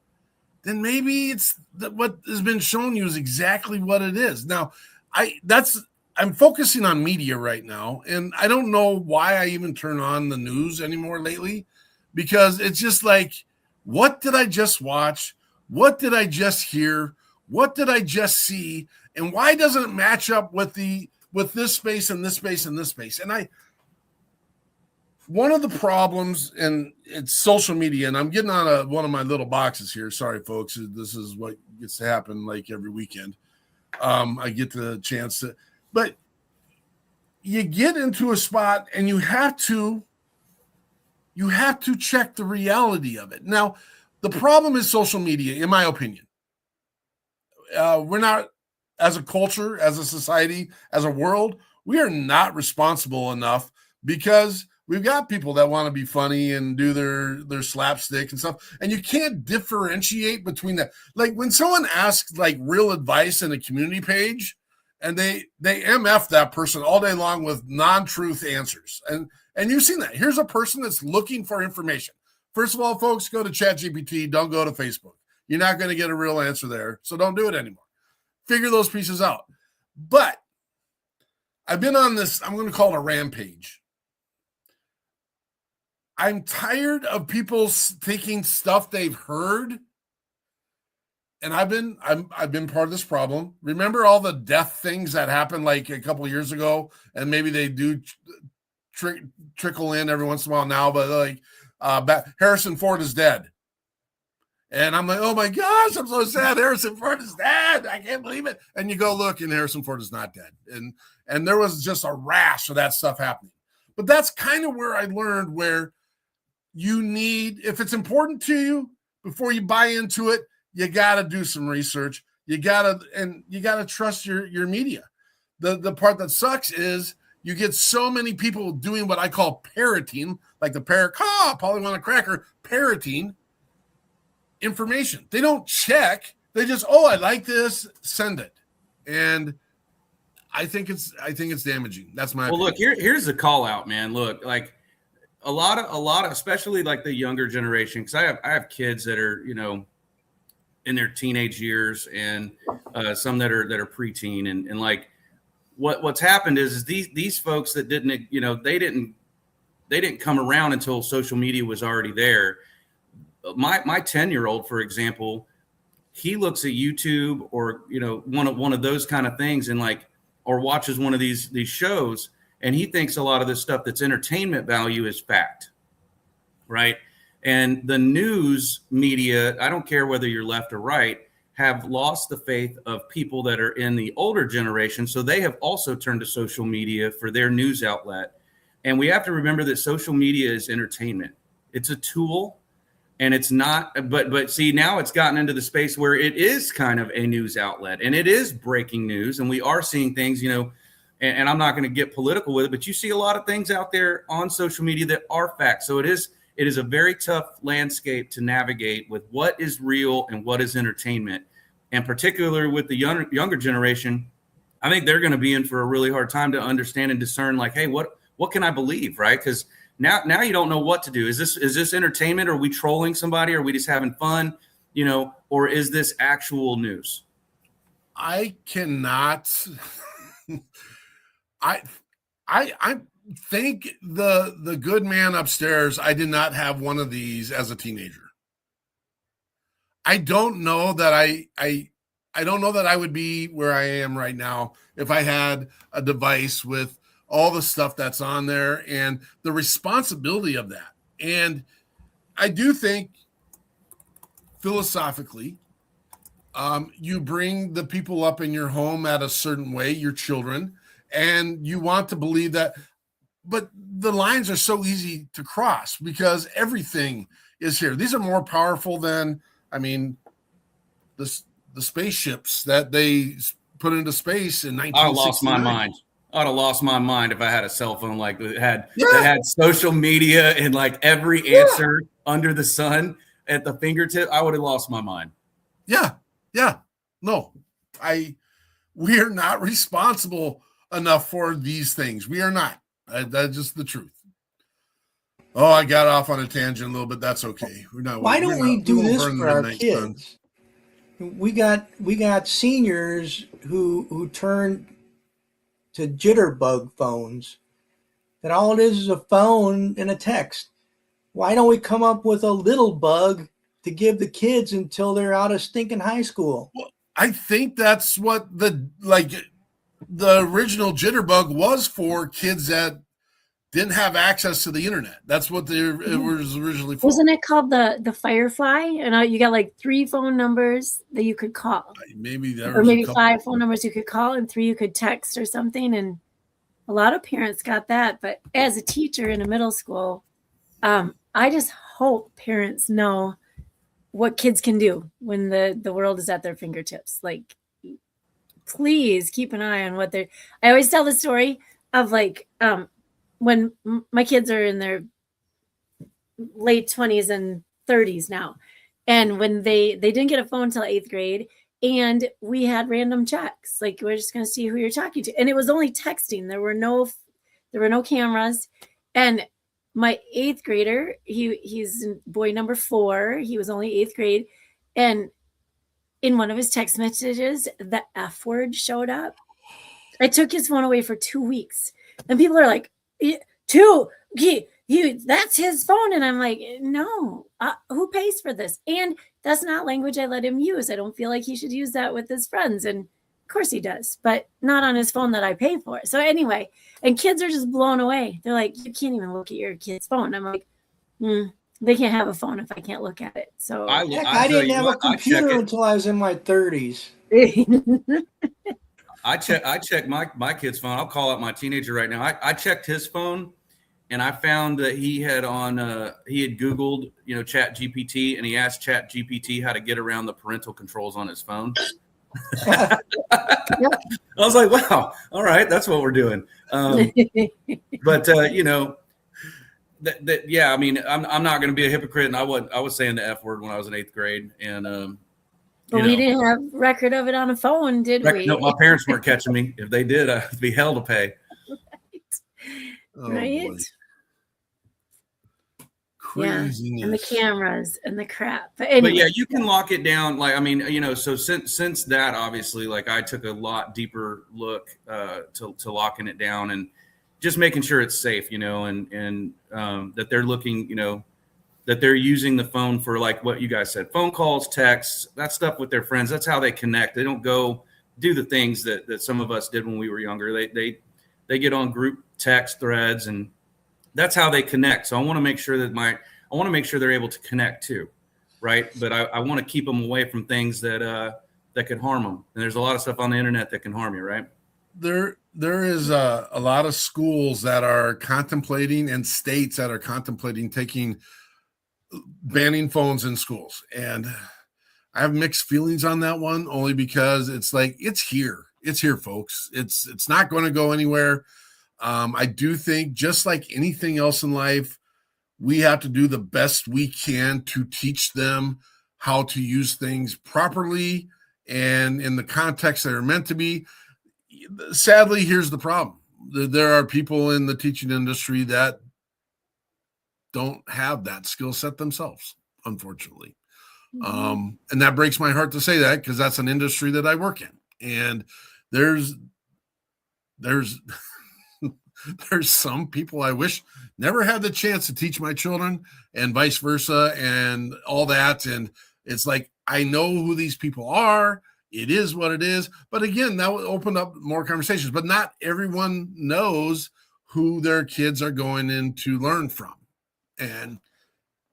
then maybe it's what has been shown you is exactly what it is. Now, I'm focusing on media right now, and I don't know why I even turn on the news anymore lately, because it's just like, what did I just watch? What did I just hear? What did I just see? And why doesn't it match up with this space and this space and this space? And one of the problems, and it's social media, and I'm getting on one of my little boxes here. Sorry, folks. This is what gets to happen like every weekend. I get the chance to, but you get into a spot and you have to check the reality of it. Now, the problem is social media, in my opinion. We're not, as a culture, as a society, as a world, we are not responsible enough, because we've got people that want to be funny and do their slapstick and stuff, and you can't differentiate between that. Like when someone asks like real advice in a community page, and they MF that person all day long with non-truth answers, and you've seen that. Here's a person that's looking for information. First of all, folks, go to ChatGPT. Don't go to Facebook. You're not going to get a real answer there, so don't do it anymore. Figure those pieces out. But I've been on this, I'm going to call it a rampage. I'm tired of people taking stuff they've heard, and I've been part of this problem. Remember all the death things that happened like a couple of years ago, and maybe they do trickle in every once in a while now, but like Harrison Ford is dead. And I'm like, oh my gosh, I'm so sad. Harrison Ford is dead. I can't believe it. And you go look, and Harrison Ford is not dead. And there was just a rash of that stuff happening. But that's kind of where I learned where you need, if it's important to you, before you buy into it, you got to do some research. You got to trust your media. The part that sucks is you get so many people doing what I call parroting, like the parrot, Polly want a cracker, parroting information. They don't check. They just, I like this, send it. And I think it's damaging. That's my opinion. Look, here's the call out, man. Look, like a lot of, especially like the younger generation, because I have kids that are, in their teenage years, and some that are preteen, and like what's happened is these folks that didn't, they didn't come around until social media was already there. My 10-year-old, for example, he looks at YouTube or one of those kind of things, and like, or watches one of these shows, and he thinks a lot of this stuff that's entertainment value is fact, right? And the news media, I don't care whether you're left or right, have lost the faith of people that are in the older generation. So they have also turned to social media for their news outlet. And we have to remember that social media is entertainment. It's a tool, and it's not, but see, now it's gotten into the space where it is kind of a news outlet, and it is breaking news. And we are seeing things, and I'm not going to get political with it, but you see a lot of things out there on social media that are facts. So it is a very tough landscape to navigate with what is real and what is entertainment. And particularly with the younger generation, I think they're going to be in for a really hard time to understand and discern, like, hey, what can I believe, right? Because now you don't know what to do. Is this entertainment? Are we trolling somebody? Are we just having fun? Or is this actual news? I cannot. I think the good man upstairs, I did not have one of these as a teenager. I don't know that I don't know that I would be where I am right now if I had a device with all the stuff that's on there and the responsibility of that. And I do think philosophically, you bring the people up in your home at a certain way, your children, and you want to believe that, but the lines are so easy to cross because everything is here. These are more powerful than, the spaceships that they put into space in 1969. I lost my mind. I'd have lost my mind if I had a cell phone like that had social media and like every answer under the sun at the fingertip. I would have lost my mind. Yeah. No, we are not responsible enough for these things. We are not. That's just the truth. Oh, I got off on a tangent a little bit. That's okay. Why don't we do this for our kids? We got seniors who turn to jitterbug phones, that all it is a phone and a text. Why don't we come up with a little bug to give the kids until they're out of stinking high school? Well, I think that's what the original jitterbug was for, kids that didn't have access to the internet. That's what it was originally for. Wasn't it called the Firefly? And you got like 3 phone numbers that you could call. Maybe 5 phone numbers you could call and 3 you could text or something. And a lot of parents got that. But as a teacher in a middle school, I just hope parents know what kids can do when the world is at their fingertips. Like, please keep an eye on what they're. I always tell the story of like when my kids are in their late 20s and 30s now, and when they didn't get a phone until 8th grade, and we had random checks, like we're just going to see who you're talking to, and it was only texting. There were no cameras. And my 8th grader, he's boy number 4. He was only 8th grade, and in one of his text messages, the F word showed up. I took his phone away for 2 weeks, and people are like, that's his phone. And I'm like, no, who pays for this? And that's not language I let him use. I don't feel like he should use that with his friends. And of course he does, but not on his phone that I pay for. So anyway, and kids are just blown away. They're like, you can't even look at your kid's phone. I'm like, they can't have a phone if I can't look at it. So I didn't have a computer until I was in my 30s. I check my kid's phone. I'll call out my teenager right now. I checked his phone, and I found that he had Googled, Chat GPT, and he asked Chat GPT how to get around the parental controls on his phone. I was like, wow, all right, that's what we're doing. But yeah, I mean, I'm not going to be a hypocrite, and I was saying the F word when I was in 8th grade, and but we didn't have record of it on a phone, did we? No, my parents weren't catching me. If they did, I'd be hell to pay. Right. Craziness. Yeah, and the cameras and the crap. But yeah, you can lock it down. Like, I mean, so since that, obviously, like, I took a lot deeper look to locking it down and just making sure it's safe, and that they're looking, that they're using the phone for, like what you guys said, phone calls, texts, that stuff with their friends. That's how they connect. They don't go do the things that some of us did when we were younger. They get on group text threads, and that's how they connect. So I want to make sure they're able to connect too, right? But I want to keep them away from things that could harm them. And there's a lot of stuff on the internet that can harm you, right? There is a lot of schools that are contemplating, and states that are contemplating banning phones in schools. And I have mixed feelings on that one, only because it's like, it's here, folks. It's not going to go anywhere. I do think, just like anything else in life, we have to do the best we can to teach them how to use things properly and in the context that are meant to be. Sadly, here's the problem. There are people in the teaching industry that don't have that skill set themselves, unfortunately. And that breaks my heart to say that, because that's an industry that I work in. And there's some people I wish never had the chance to teach my children, and vice versa, and all that. And it's like, I know who these people are. It is what it is. But again, that would open up more conversations. But not everyone knows who their kids are going in to learn from. And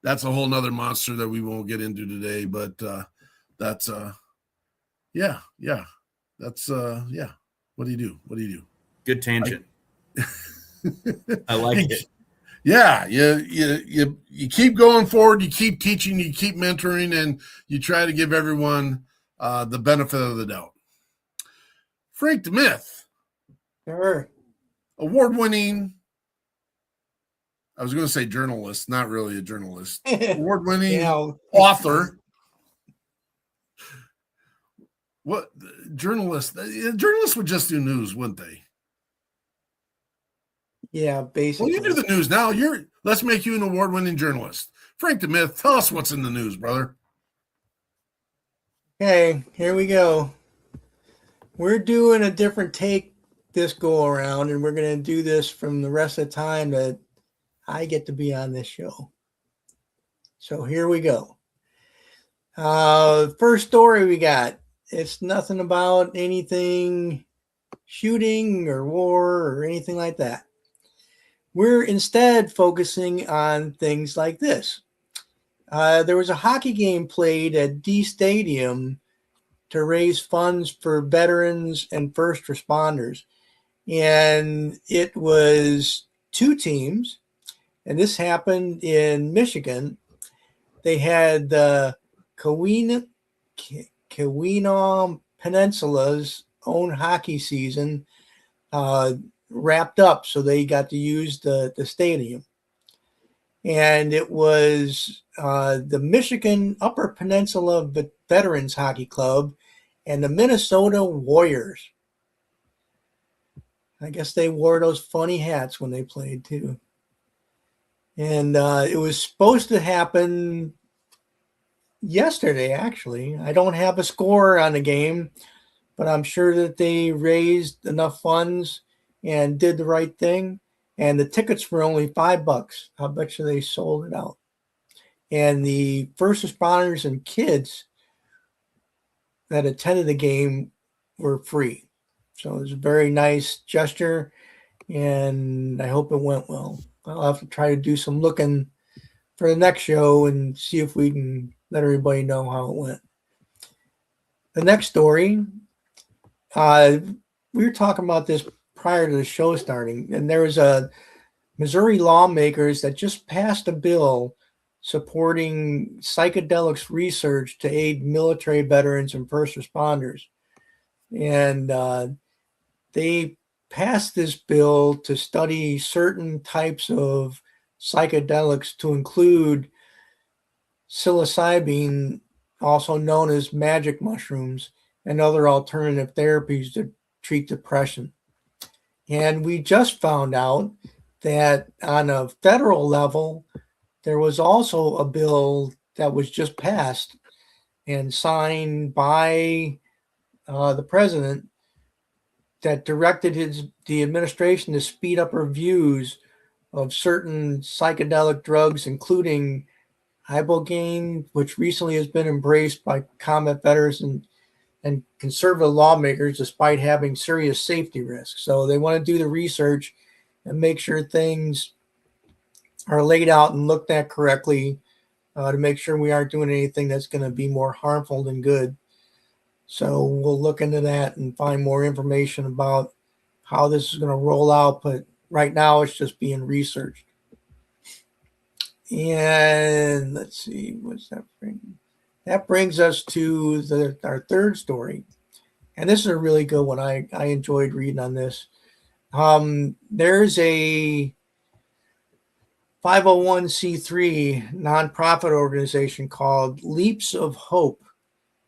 that's a whole nother monster that we won't get into today. But that's yeah. That's yeah. What do you do? Good tangent. I like it. Yeah, you keep going forward, you keep teaching, you keep mentoring, and you try to give everyone the benefit of the doubt. Frank the Myth. Sure. Award-winning, I was going to say journalist, not really a journalist. Award-winning author. What journalists would just do news, wouldn't they? Yeah, basically. Well, you do the news now. Let's make you an award-winning journalist. Frank the Myth, tell us what's in the news, brother. Okay, here we go. We're doing a different take this go around, and we're going to do this from the rest of the time that I get to be on this show. So here we go. First story we got. It's nothing about anything shooting or war or anything like that. We're instead focusing on things like this. There was a hockey game played at D Stadium to raise funds for veterans and first responders. And it was two teams, and this happened in Michigan. They had the Keweenaw Peninsula's own hockey season wrapped up, so they got to use the stadium. And it was the Michigan Upper Peninsula Veterans Hockey Club and the Minnesota Warriors. I guess they wore those funny hats when they played too. And it was supposed to happen yesterday, actually. I don't have a score on the game, but I'm sure that they raised enough funds and did the right thing. And the tickets were only $5. I bet you they sold it out. And the first responders and kids that attended the game were free. So it was a very nice gesture, and I hope it went well. I'll have to try to do some looking for the next show and see if we can let everybody know how it went. The next story, were talking about this prior to the show starting, and there was a Missouri lawmakers that just passed a bill supporting psychedelics research to aid military veterans and first responders. And they passed this bill to study certain types of psychedelics to include psilocybin, also known as magic mushrooms, and other alternative therapies to treat depression. And we just found out that on a federal level, there was also a bill that was just passed and signed by the president that directed the administration to speed up reviews of certain psychedelic drugs, including ibogaine, which recently has been embraced by combat veterans and conservative lawmakers despite having serious safety risks. So they want to do the research and make sure things are laid out and looked at correctly to make sure we aren't doing anything that's going to be more harmful than good. So we'll look into that and find more information about how this is going to roll out. But right now it's just being researched. And let's see, what's that bring? That brings us to our third story. And this is a really good one. I enjoyed reading on this. There's a 501c3 nonprofit organization called Leaps of Hope.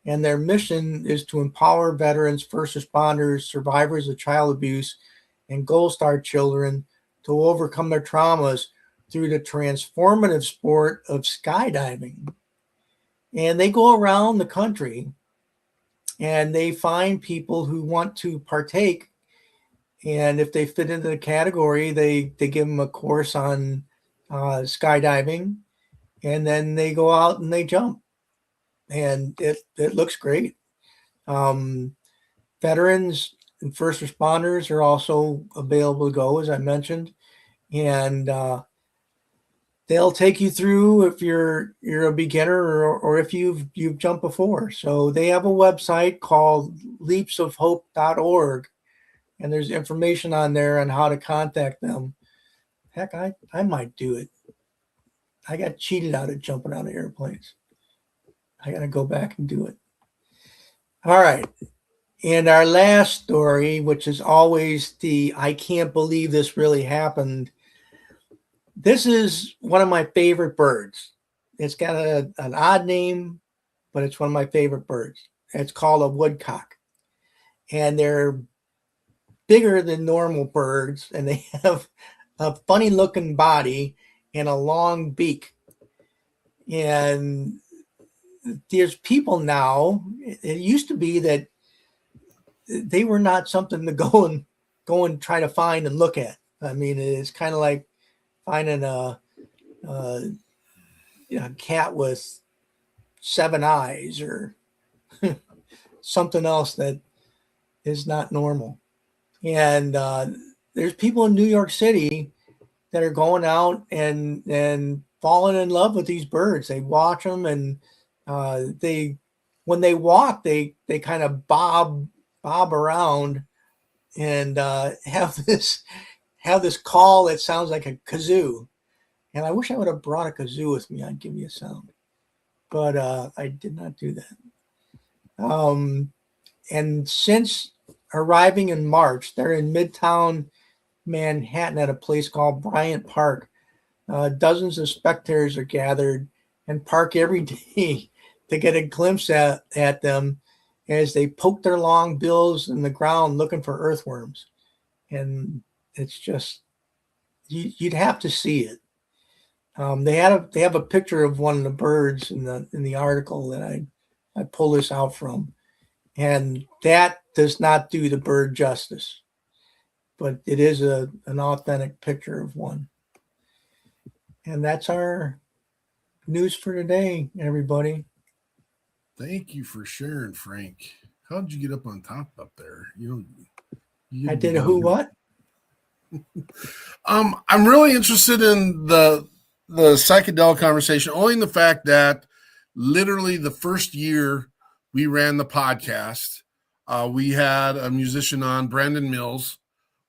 And their mission is to empower veterans, first responders, survivors of child abuse, and Gold Star children to overcome their traumas through the transformative sport of skydiving. And they go around the country and they find people who want to partake. And if they fit into the category, they give them a course on skydiving, and then they go out and they jump. And it looks great. Veterans and first responders are also available to go, as I mentioned. And they'll take you through if you're a beginner or if you've jumped before. So they have a website called leapsofhope.org, and there's information on there on how to contact them. Heck, I might do it. I got cheated out of jumping out of airplanes. I got to go back and do it. All right. And our last story, which is always I can't believe this really happened. This is one of my favorite birds. It's got an odd name, but it's one of my favorite birds. It's called a woodcock. And they're bigger than normal birds, and they have a funny looking body and a long beak. And there's people now, it used to be that they were not something to go and try to find and look at. I mean, it's kind of like finding a cat with 7 eyes or something else that is not normal. And there's people in New York City that are going out and falling in love with these birds. They watch them, and when they walk, they kind of bob around and have this call that sounds like a kazoo. And I wish I would have brought a kazoo with me. I'd give you a sound, but I did not do that. And since arriving in March, they're in Midtown Manhattan at a place called Bryant Park. Dozens of spectators are gathered and park every day to get a glimpse at them as they poke their long bills in the ground looking for earthworms. And it's just, you'd have to see it. They have a picture of one of the birds in the article that I pull this out from, and that does not do the bird justice, but it is an authentic picture of one. And that's our news for today, everybody. Thank you for sharing, Frank. How did you get up on top up there? I did a who what? I'm really interested in the psychedelic conversation, only in the fact that literally the first year we ran the podcast, we had a musician on, Brandon Mills,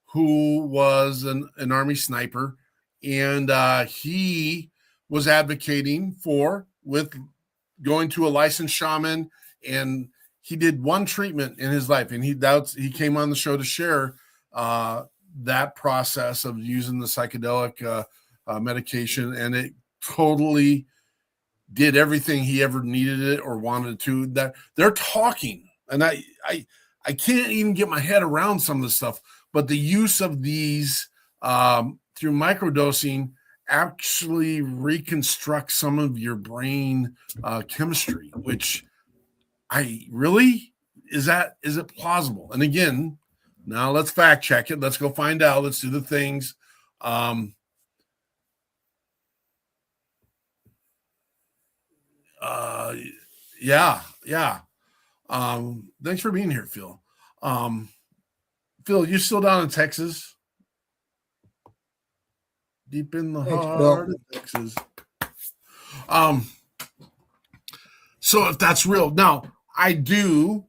who was an Army sniper, and he was advocating with going to a licensed shaman, and he did one treatment in his life, and he came on the show to share that process of using the psychedelic medication, and it totally did everything he ever needed it or wanted to. That they're talking, and I can't even get my head around some of the stuff, but the use of these through microdosing actually reconstruct some of your brain chemistry, which is it plausible? And again, now let's fact check it. Let's go find out. Let's do the things. Yeah. Thanks for being here, Phil. Phil, you still down in Texas? Deep in the heart of Texas. So if that's real, now I do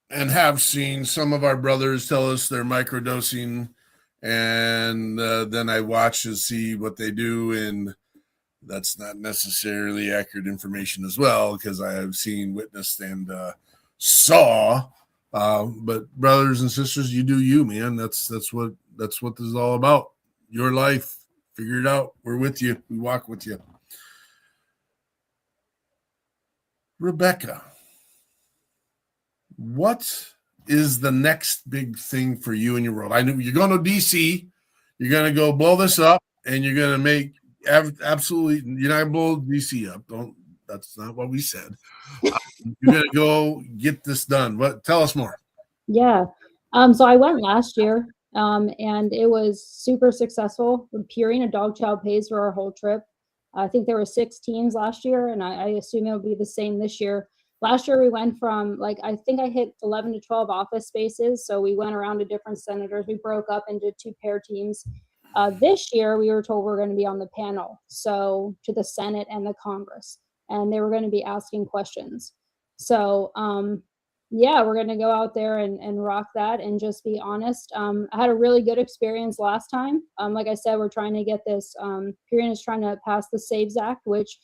and have seen some of our brothers tell us they're microdosing, and then I watch to see what they do, and that's not necessarily accurate information as well, because I have seen, witnessed, and saw. But brothers and sisters, you do you, man. That's what this is all about. Your life, figure it out. We're with you. We walk with you. Rebekah, what is the next big thing for you in your world? I know you're going to DC. You're going to go blow this up, and you're going to make absolutely. You're not going to blow DC up. That's not what we said. You're going to go get this done. Tell us more. Yeah. So I went last year, and it was super successful. Peering a dog chow pays for our whole trip. I think there were 6 teams last year, and I assume it'll be the same this year. Last year we went from I think I hit 11 to 12 office spaces. So we went around to different senators. We broke up into 2 pair teams. This year we were told we're going to be on the panel, so to the Senate and the Congress, and they were going to be asking questions. So yeah, we're going to go out there and rock that and just be honest. I had a really good experience last time. Like I said, we're trying to get this, Period is trying to pass the SAVES Act, which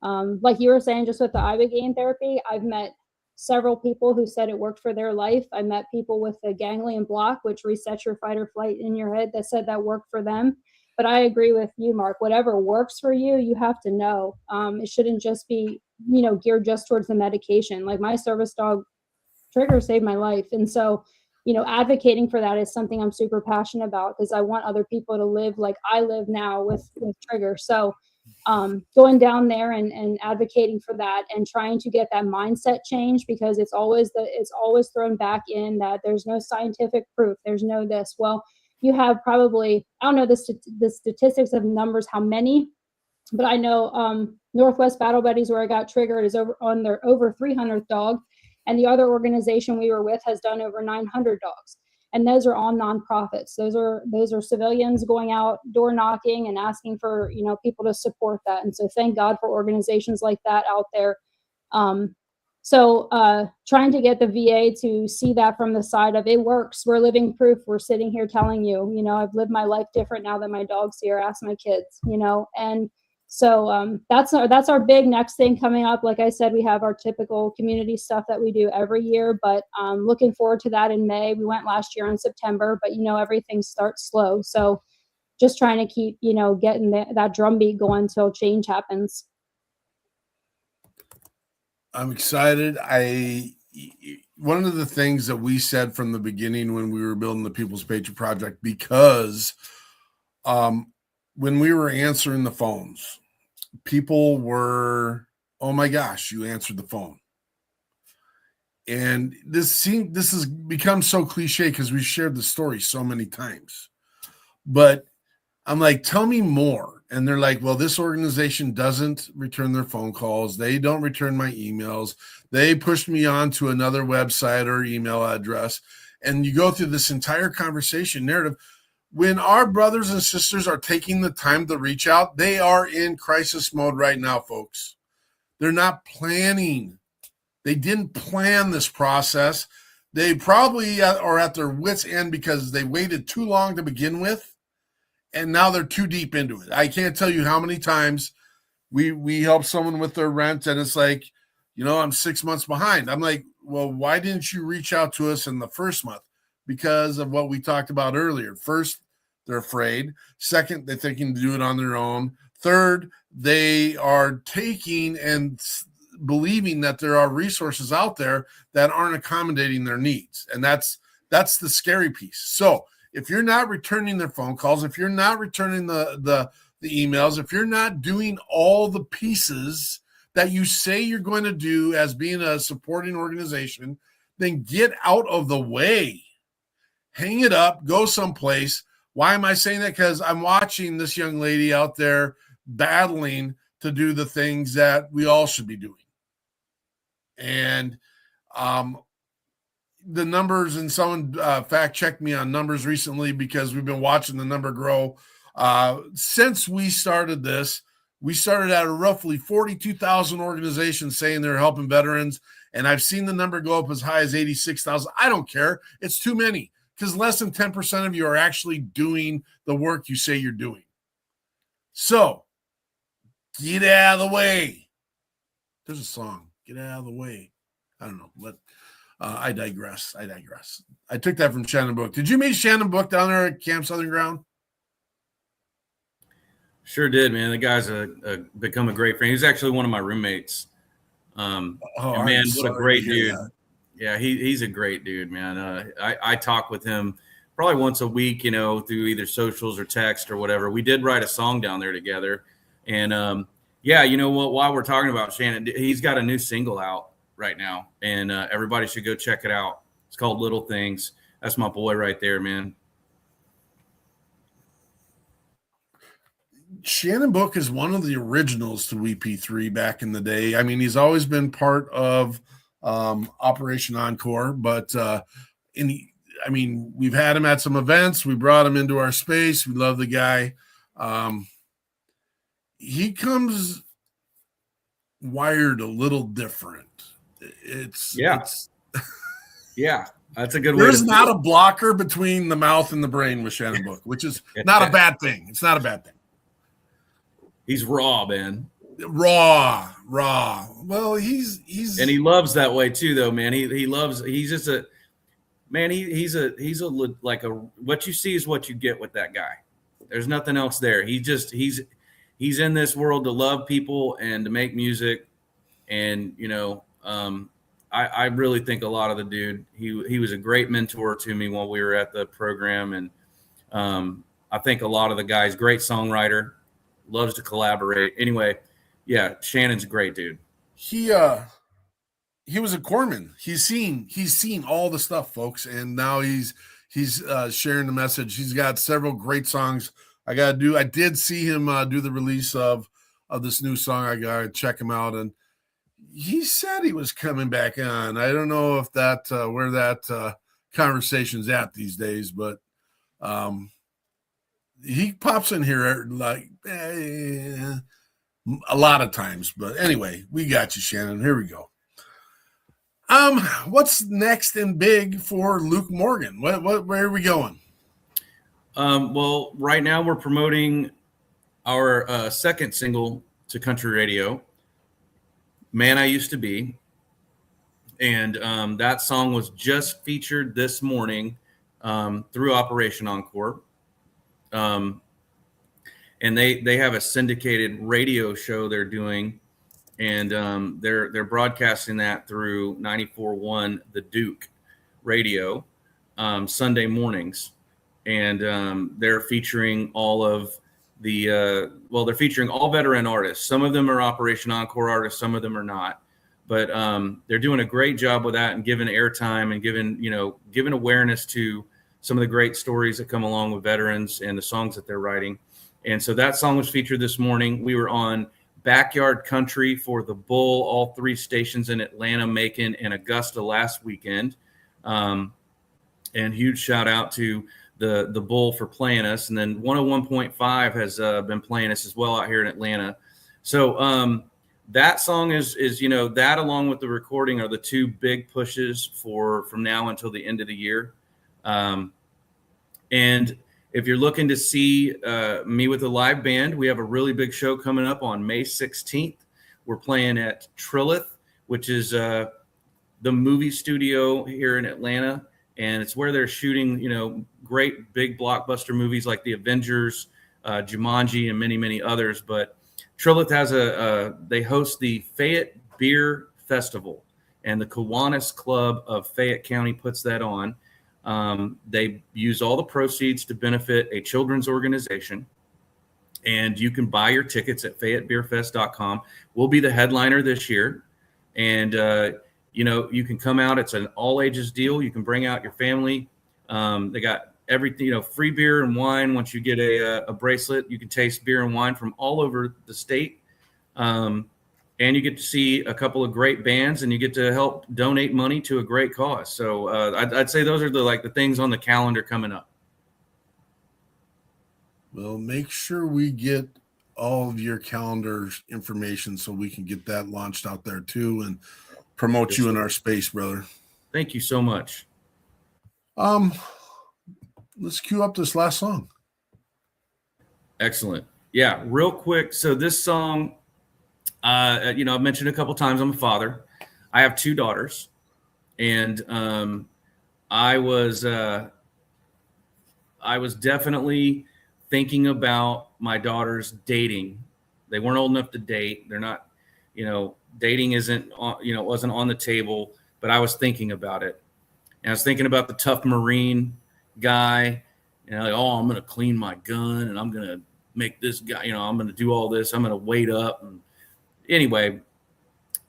like you were saying, just with the ibogaine therapy, I've met several people who said it worked for their life. I met people with the ganglion block, which resets your fight or flight in your head, that said that worked for them. But I agree with you, Mark. Whatever works for you, you have to know. It shouldn't just be, geared just towards the medication. Like my service dog, Trigger, saved my life. And so, advocating for that is something I'm super passionate about, because I want other people to live like I live now with Trigger. So going down there and advocating for that and trying to get that mindset change, because it's always thrown back in that there's no scientific proof. There's no this. Well, you have probably, I don't know the statistics of numbers, how many, but I know Northwest Battle Buddies, where I got triggered, is on their over 300th dog. And the other organization we were with has done over 900 dogs. And those are all nonprofits. Those are civilians going out, door knocking, and asking for, people to support that. And so thank God for organizations like that out there. So trying to get the VA to see that from the side of it works. We're living proof. We're sitting here telling you, I've lived my life different now that my dog's here. Ask my kids, and so that's our big next thing coming up. Like I said, we have our typical community stuff that we do every year, but looking forward to that in May. We went last year in September, but everything starts slow. So just trying to keep, getting that drumbeat going till change happens. I'm excited. One of the things that we said from the beginning when we were building the People's Patriot Project, because when we were answering the phones, people were, oh my gosh, you answered the phone. And this has become so cliche because we shared the story so many times. But I'm like, tell me more. And they're like, well, this organization doesn't return their phone calls. They don't return my emails. They pushed me on to another website or email address. And you go through this entire conversation narrative. When our brothers and sisters are taking the time to reach out, they are in crisis mode right now, folks. They're not planning. They didn't plan this process. They probably are at their wits' end because they waited too long to begin with, and now they're too deep into it. I can't tell you how many times we help someone with their rent, and it's like, I'm 6 months behind. I'm like, well, why didn't you reach out to us in the first month? Because of what we talked about earlier. First, they're afraid. Second, they're thinking to do it on their own. Third, they are taking and believing that there are resources out there that aren't accommodating their needs. And that's the scary piece. So if you're not returning their phone calls, if you're not returning the emails, if you're not doing all the pieces that you say you're going to do as being a supporting organization, then get out of the way. Hang it up, go someplace. Why am I saying that? Because I'm watching this young lady out there battling to do the things that we all should be doing. And the numbers, and someone fact checked me on numbers recently because we've been watching the number grow. Since we started this, we started at roughly 42,000 organizations saying they're helping veterans. And I've seen the number go up as high as 86,000. I don't care. It's too many, because less than 10% of you are actually doing the work you say you're doing. So get out of the way. There's a song, Get Out of the Way. I don't know, but I digress. I took that from Shannon Book. Did you meet Shannon Book down there at Camp Southern Ground? Sure did, man. The guy's become a great friend. He's actually one of my roommates. And man, what a great dude. Yeah, he's a great dude, man. I talk with him probably once a week, through either socials or text or whatever. We did write a song down there together. And yeah, you know what? While we're talking about Shannon, he's got a new single out right now, and everybody should go check it out. It's called Little Things. That's my boy right there, man. Shannon Book is one of the originals to WeP3 back in the day. I mean, he's always been part of Operation Encore, but we've had him at some events. We brought him into our space. We love the guy. He comes wired a little different. Yeah, that's a good way. There's not a blocker between the mouth and the brain with Shannon Book, which is not a bad thing. It's not a bad thing. He's raw, man. Raw. Well, he's and he loves that way too, though, man. He's just a man. He's like what you see is what you get with that guy. There's nothing else there. He's in this world to love people and to make music. And, I really think a lot of the dude, he was a great mentor to me while we were at the program. And I think a lot of the guys, great songwriter, loves to collaborate. Anyway, yeah, Shannon's a great dude. He was a corpsman. He's seen all the stuff, folks, and now he's sharing the message. He's got several great songs. I did see him do the release of this new song. I gotta check him out, and he said he was coming back on. I don't know if that where that conversation's at these days, but he pops in here like a lot of times. But anyway, we got you, Shannon. Here we go. What's next and big for Luke Morgan? Where are we going? Well, right now we're promoting our second single to country radio, Man I Used to Be. And that song was just featured this morning through Operation Encore. And they have a syndicated radio show they're doing, and they're broadcasting that through 94.1 The Duke radio Sunday mornings. And they're featuring all of they're featuring all veteran artists. Some of them are Operation Encore artists, some of them are not. But they're doing a great job with that and giving airtime and giving awareness to some of the great stories that come along with veterans and the songs that they're writing. And so that song was featured this morning. We were on Backyard Country for the Bull, all three stations in Atlanta, Macon, and Augusta last weekend. And huge shout out to the Bull for playing us. And then 101.5 has been playing us as well out here in Atlanta. So that song is that along with the recording are the two big pushes from now until the end of the year. And if you're looking to see me with a live band, we have a really big show coming up on May 16th. We're playing at Trilith, which is the movie studio here in Atlanta. And it's where they're shooting, great big blockbuster movies like The Avengers, Jumanji, and many, many others. But Trilith has they host the Fayette Beer Festival, and the Kiwanis Club of Fayette County puts that on. They use all the proceeds to benefit a children's organization, and you can buy your tickets at FayetteBeerFest.com. We'll be the headliner this year, and you can come out. It's an all ages deal. You can bring out your family. They got everything, free beer and wine. Once you get a bracelet, you can taste beer and wine from all over the state. And you get to see a couple of great bands, and you get to help donate money to a great cause. So I'd say those are the things on the calendar coming up. Well, make sure we get all of your calendar information so we can get that launched out there too and promote you in our space, brother. Thank you so much. Let's cue up this last song. Excellent. Yeah, real quick. So this song, I've mentioned a couple times I'm a father. I have 2 daughters, and I was definitely thinking about my daughters dating. They weren't old enough to date. They're not, dating isn't, wasn't on the table, but I was thinking about it. And I was thinking about the tough Marine guy, I'm going to clean my gun, and I'm going to make this guy, I'm going to do all this. I'm going to wait up. And anyway,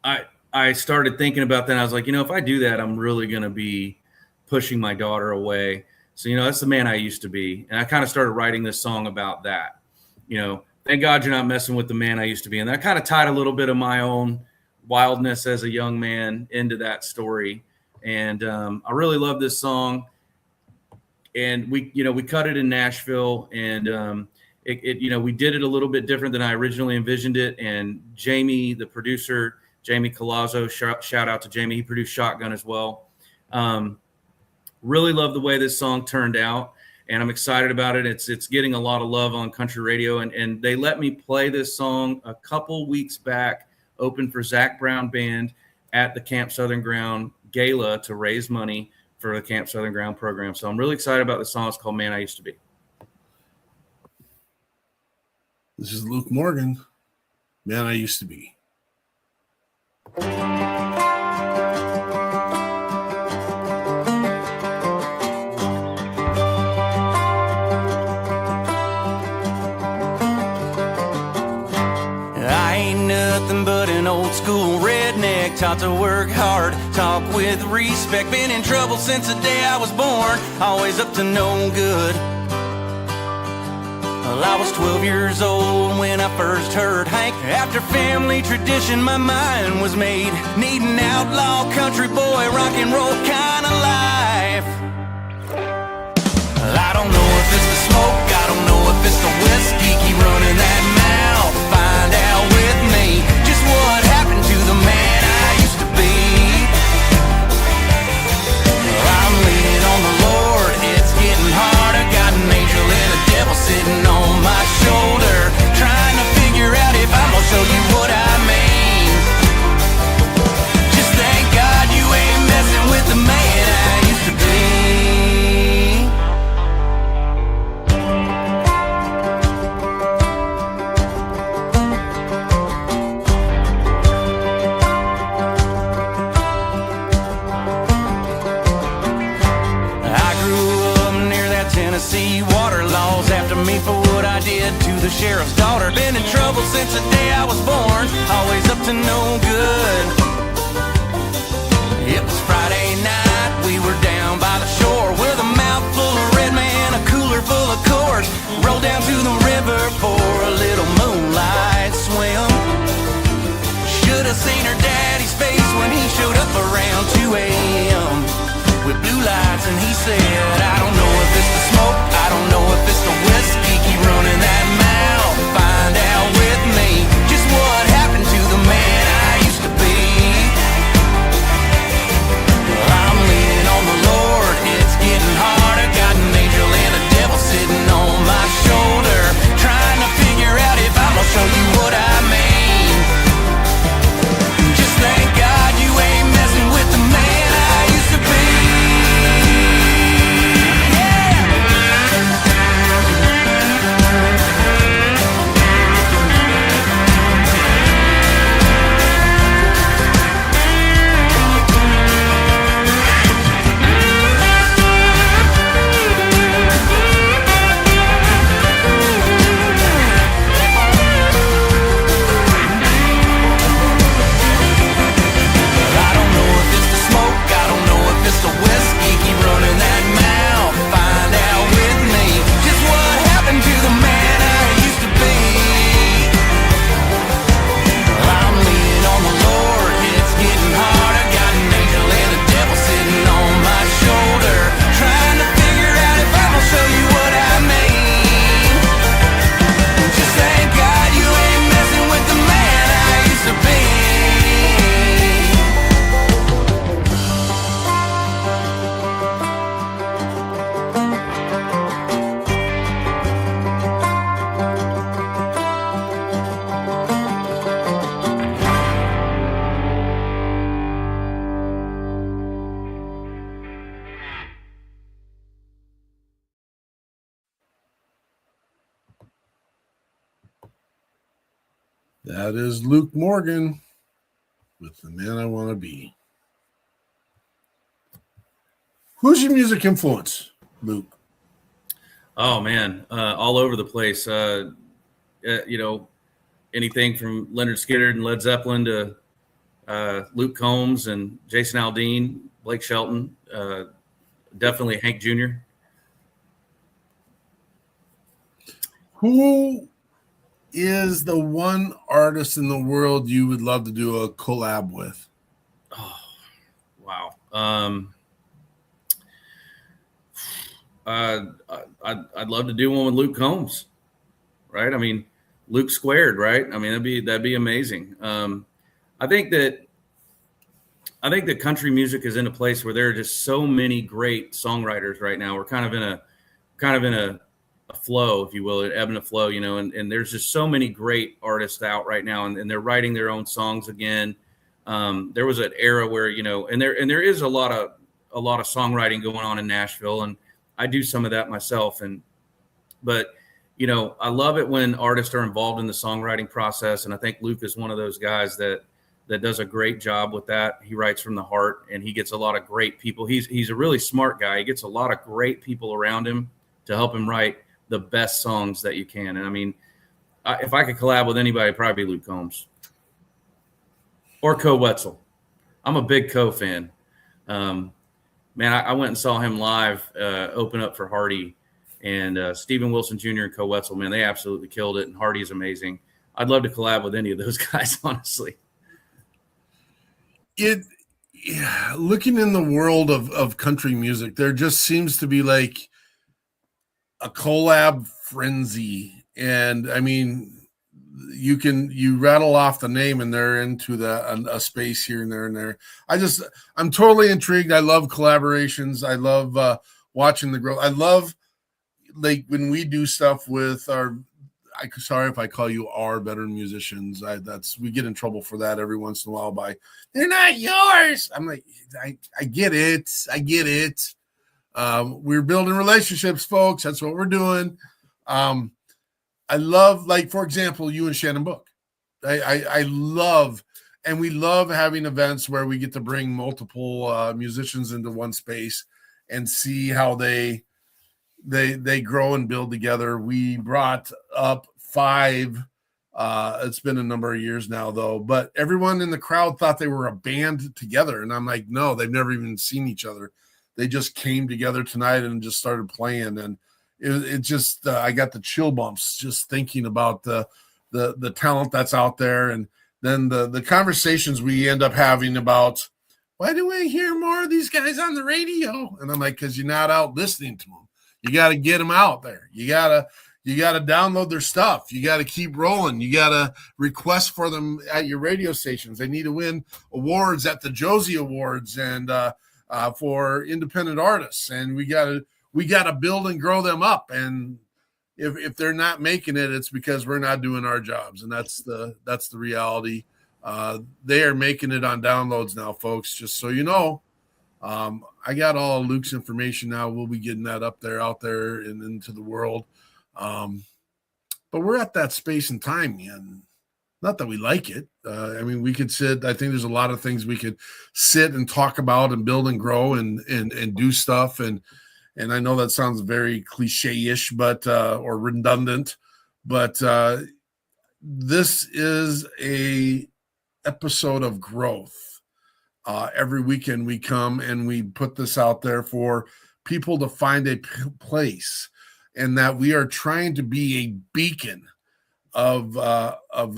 I started thinking about that. I was like, if I do that, I'm really going to be pushing my daughter away. So, that's the man I used to be. And I kind of started writing this song about that. Thank God you're not messing with the man I used to be. And I kind of tied a little bit of my own wildness as a young man into that story. And I really love this song. And we cut it in Nashville, and we did it a little bit different than I originally envisioned it. And Jamie, the producer, Jamie Colazzo, shout out to Jamie. He produced Shotgun as well. Really love the way this song turned out, and I'm excited about it. It's getting a lot of love on country radio, and they let me play this song a couple weeks back, open for Zach Brown Band at the Camp Southern Ground Gala to raise money for the Camp Southern Ground program. So I'm really excited about the song. It's called Man I Used to Be. This is Luke Morgan, Man I Used to Be. I ain't nothing but an old school redneck, taught to work hard, talk with respect. Been in trouble since the day I was born, always up to no good. Well, I was 12 years old when I first heard Hank. After family tradition, my mind was made. Need an outlaw country boy, rock and roll kind of life. Well, I don't know if it's the smoke, I don't know if it's the whiskey. Keep running that mouth, find out with me just what happened to the man I used to be. Well, I'm leaning on the Lord, it's getting harder. Got an angel and a devil sitting on my shoulder, trying to figure out if I'm gonna show you what I mean. Just thank God you ain't messing with the man I used to be. I grew up near that Tennessee water laws after me for what I did to the sheriff's daughter. Been in trouble since the day I was born, always up to no good. It was Friday night, we were down by the shore with a mouthful of red man, a cooler full of cords. Rolled down to the river for a little moonlight swim. Should've seen her daddy's face when he showed up around 2 a.m. with blue lights, and he said, I don't know if it's the smoke, I don't know if it's the whiskey. Keep running that mouth, find out with me just what happened to the man That is Luke Morgan with The Man I Want to Be. Who's your music influence, Luke? Oh, man, all over the place. Anything from Leonard Skinner and Led Zeppelin to Luke Combs and Jason Aldean, Blake Shelton, definitely Hank Jr. Who is the one artist in the world you would love to do a collab with? Oh, wow. I'd love to do one with Luke Combs, right? I mean, Luke squared, right? I mean, that'd be amazing. I think that country music is in a place where there are just so many great songwriters right now. We're kind of in a flow, if you will, an ebb and a flow, and there's just so many great artists out right now, and they're writing their own songs again. There was an era where, and there is a lot of songwriting going on in Nashville, and I do some of that myself. But I love it when artists are involved in the songwriting process. And I think Luke is one of those guys that does a great job with that. He writes from the heart, and he gets a lot of great people. He's a really smart guy. He gets a lot of great people around him to help him write the best songs that you can. And I mean, if I could collab with anybody, it'd probably be Luke Combs or Co Wetzel. I'm a big Co fan. Man, I went and saw him live open up for Hardy, and Stephen Wilson Jr. and Co Wetzel, man, they absolutely killed it. And Hardy's amazing. I'd love to collab with any of those guys, honestly. Looking in the world of country music, there just seems to be like a collab frenzy. And I mean, you rattle off the name and they're into a space here and there and there. I'm totally intrigued. I love collaborations. I love watching the growth. I love like when we do stuff with sorry if I call you our veteran musicians. We get in trouble for that every once in a while by they're not yours. I'm like, I get it. I get it. We're building relationships, folks. That's what we're doing. I love, like, for example, you and Shannon Book. I love, and we love having events where we get to bring multiple musicians into one space and see how they grow and build together. We brought up 5. It's been a number of years now, though, but everyone in the crowd thought they were a band together. And I'm like, no, they've never even seen each other. They just came together tonight and just started playing. And it just, I got the chill bumps just thinking about the talent that's out there. And then the conversations we end up having about, why do we hear more of these guys on the radio? And I'm like, because you're not out listening to them. You got to get them out there. You got to download their stuff. You got to keep rolling. You got to request for them at your radio stations. They need to win awards at the Josie Awards and for independent artists. And we got to build and grow them up. And if they're not making it, it's because we're not doing our jobs. And that's the reality. They are making it on downloads now, folks, just so you know. I got all Luke's information now. We'll be getting that out there and into the world. But we're at that space and time, man. Not that we like it. I mean, we could sit. I think there's a lot of things we could sit and talk about and build and grow and do stuff. And I know that sounds very cliche-ish, but or redundant. But this is a episode of growth. Every weekend we come and we put this out there for people to find a place, and that we are trying to be a beacon of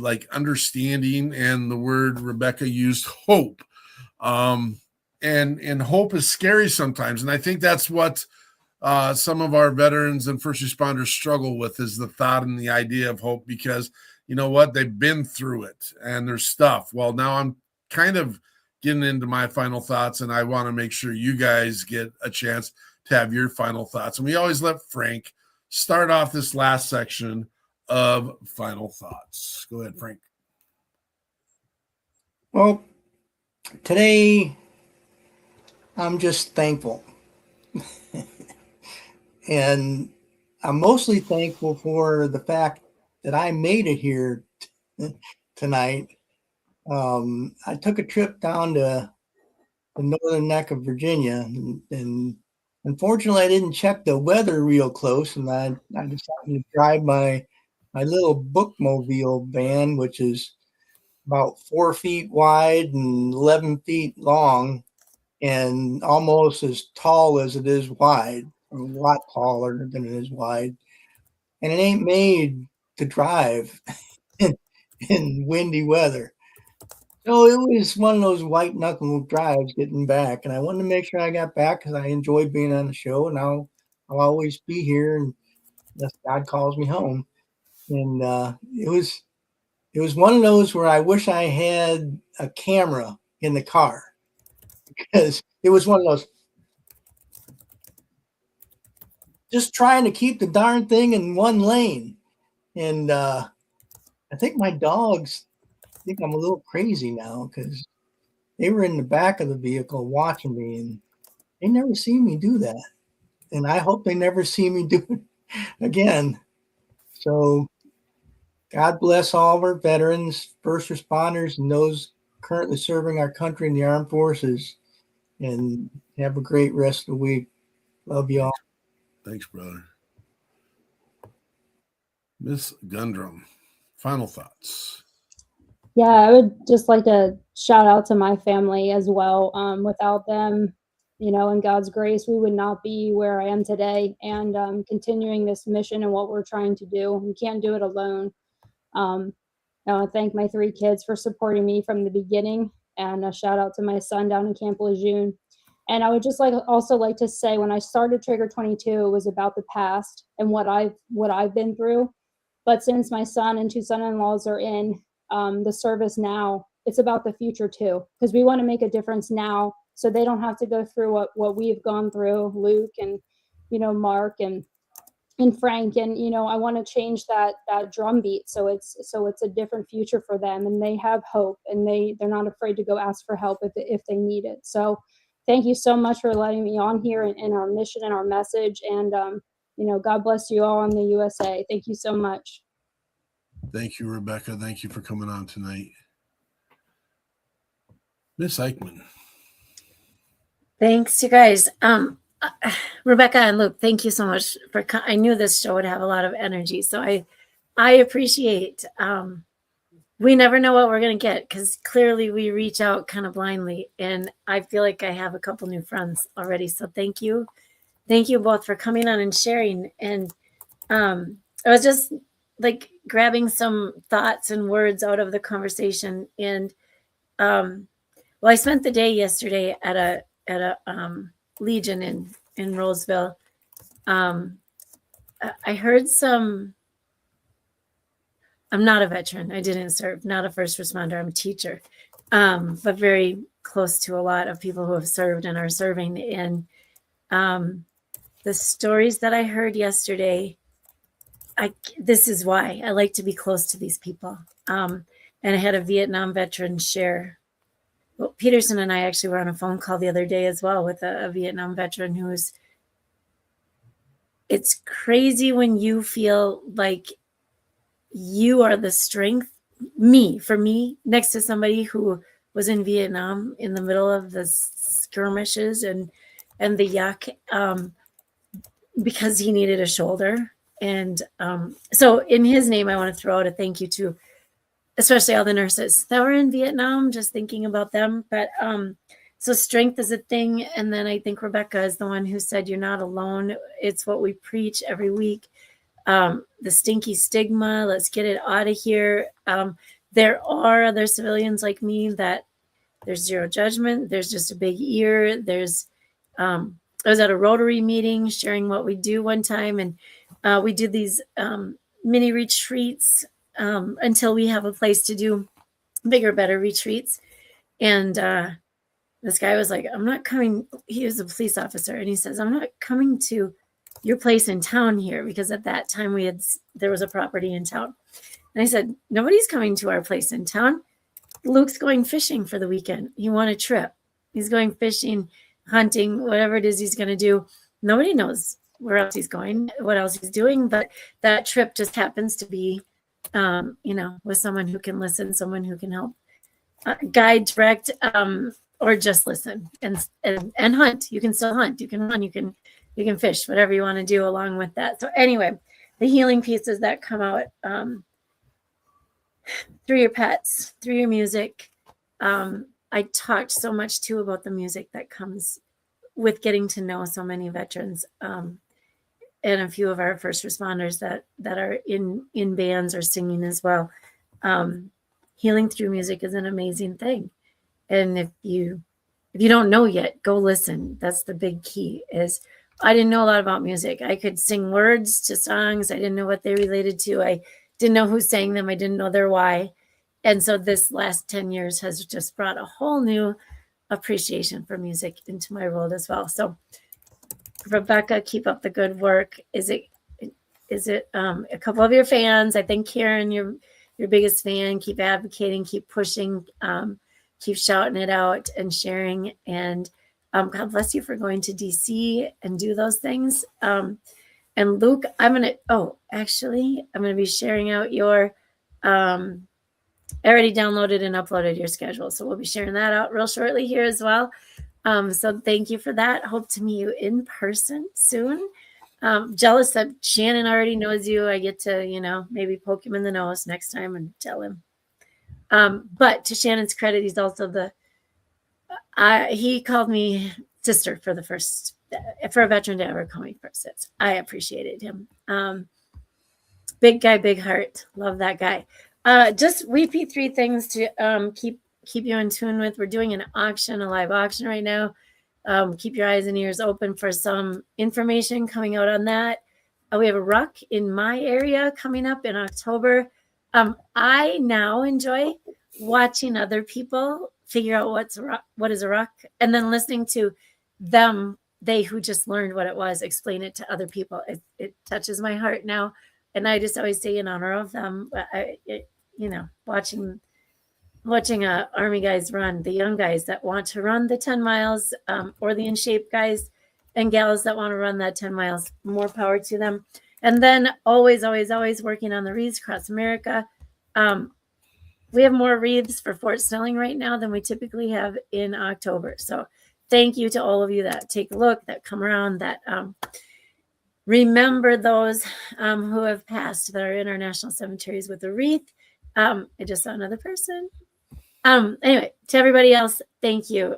like understanding, and the word Rebekah used, hope. And hope is scary sometimes. And I think that's what some of our veterans and first responders struggle with, is the thought and the idea of hope, because you know what? They've been through it and there's stuff. Well, now I'm kind of getting into my final thoughts, and I want to make sure you guys get a chance to have your final thoughts. And we always let Frank start off this last section of final thoughts. Go ahead, Frank. Well, today I'm just thankful. And I'm mostly thankful for the fact that I made it here to tonight. I took a trip down to the northern neck of Virginia, and unfortunately, I didn't check the weather real close, and I decided to drive my little bookmobile van, which is about 4 feet wide and 11 feet long, and almost as tall as it is wide, a lot taller than it is wide. And it ain't made to drive in windy weather. So it was one of those white knuckle drives getting back. And I wanted to make sure I got back because I enjoyed being on the show. And I'll always be here unless God calls me home. And it was one of those where I wish I had a camera in the car, because it was one of those just trying to keep the darn thing in one lane. And I think my dogs think I'm a little crazy now, because they were in the back of the vehicle watching me, and they never see me do that. And I hope they never see me do it again. So God bless all of our veterans, first responders, and those currently serving our country in the armed forces. And have a great rest of the week. Love you all. Thanks, brother. Miss Gundrum, final thoughts. Yeah, I would just like to shout out to my family as well. Without them, in God's grace, we would not be where I am today, and continuing this mission and what we're trying to do. We can't do it alone. I want to thank my 3 kids for supporting me from the beginning, and a shout out to my son down in Camp Lejeune. And I would just also like to say, when I started Trigger 22, it was about the past and what I've been through. But since my son and 2 son-in-laws are in the service now, it's about the future too, because we want to make a difference now, so they don't have to go through what we've gone through, Luke and Mark and Frank, and I want to change that drumbeat, so it's a different future for them, and they have hope, and they're not afraid to go ask for help if they need it. So thank you so much for letting me on here in our mission and our message, and God bless you all in the USA. Thank you so much. Thank you, Rebekah. Thank you for coming on tonight. Miss Eichmann. Thanks, you guys. Rebekah and Luke, thank you so much for. I knew this show would have a lot of energy, so I appreciate. We never know what we're gonna get, because clearly we reach out kind of blindly, and I feel like I have a couple new friends already. So thank you both for coming on and sharing. And I was just like grabbing some thoughts and words out of the conversation, and I spent the day yesterday at a Legion in Roseville. I heard some. I'm not a veteran. I didn't serve. Not a first responder. I'm a teacher, but very close to a lot of people who have served and are serving. And the stories that I heard yesterday, this is why I like to be close to these people. And I had a Vietnam veteran share. Well, Peterson and I actually were on a phone call the other day as well with a Vietnam veteran who's. It's crazy when you feel like you are the strength. For me, next to somebody who was in Vietnam in the middle of the skirmishes and the yuck, because he needed a shoulder. And so in his name, I want to throw out a thank you to especially all the nurses that were in Vietnam, just thinking about them. But so strength is a thing. And then I think Rebekah is the one who said, you're not alone. It's what we preach every week. The stinky stigma, let's get it out of here. There are other civilians like me that there's zero judgment. There's just a big ear. I was at a Rotary meeting sharing what we do one time, and we did these mini retreats until we have a place to do bigger, better retreats. And this guy was like, I'm not coming. He was a police officer, and he says, I'm not coming to your place in town here, because at that time there was a property in town. And I said, nobody's coming to our place in town. Luke's going fishing for the weekend. He won a trip. He's going fishing, hunting, whatever it is he's going to do. Nobody knows where else he's going, what else he's doing, but that trip just happens to be with someone who can listen, someone who can help guide, direct, or just listen and hunt. You can still hunt. You can run. You can fish. Whatever you want to do along with that. So anyway, the healing pieces that come out through your pets, through your music. I talked so much too about the music that comes with getting to know so many veterans and a few of our first responders that are in bands or singing as well. Healing through music is an amazing thing. And if you don't know yet, go listen. That's the big key. Is I didn't know a lot about music. I could sing words to songs. I didn't know what they related to. I didn't know who sang them. I didn't know their why. And so this last 10 years has just brought a whole new appreciation for music into my world as well. So Rebekah, keep up the good work. Is it a couple of your fans? I think Karen, your biggest fan. Keep advocating, keep pushing, keep shouting it out and sharing. And God bless you for going to DC and do those things. And Luke, I'm going to be sharing out your, I already downloaded and uploaded your schedule. So we'll be sharing that out real shortly here as well. So thank you for that. Hope to meet you in person soon. Jealous that Shannon already knows you. I get to, maybe poke him in the nose next time and tell him. But to Shannon's credit, he's also he called me sister for a veteran to ever call me first. I appreciated him. Big guy, big heart. Love that guy. Just WeP3 things to keep you in tune with. We're doing an auction, a live auction right now. Keep your eyes and ears open for some information coming out on that. We have a ruck in my area coming up in October. I now enjoy watching other people figure out what is a ruck, and then listening to them, they who just learned what it was, explain it to other people. It touches my heart now. And I just always say in honor of them, watching Army guys run, the young guys that want to run the 10 miles, or the in shape guys and gals that want to run that 10 miles, more power to them. And then always, always, always working on the wreaths across America. We have more wreaths for Fort Snelling right now than we typically have in October. So thank you to all of you that take a look, that come around, that remember those who have passed that are in our national cemeteries with a wreath. I just saw another person. Anyway, to everybody else, thank you.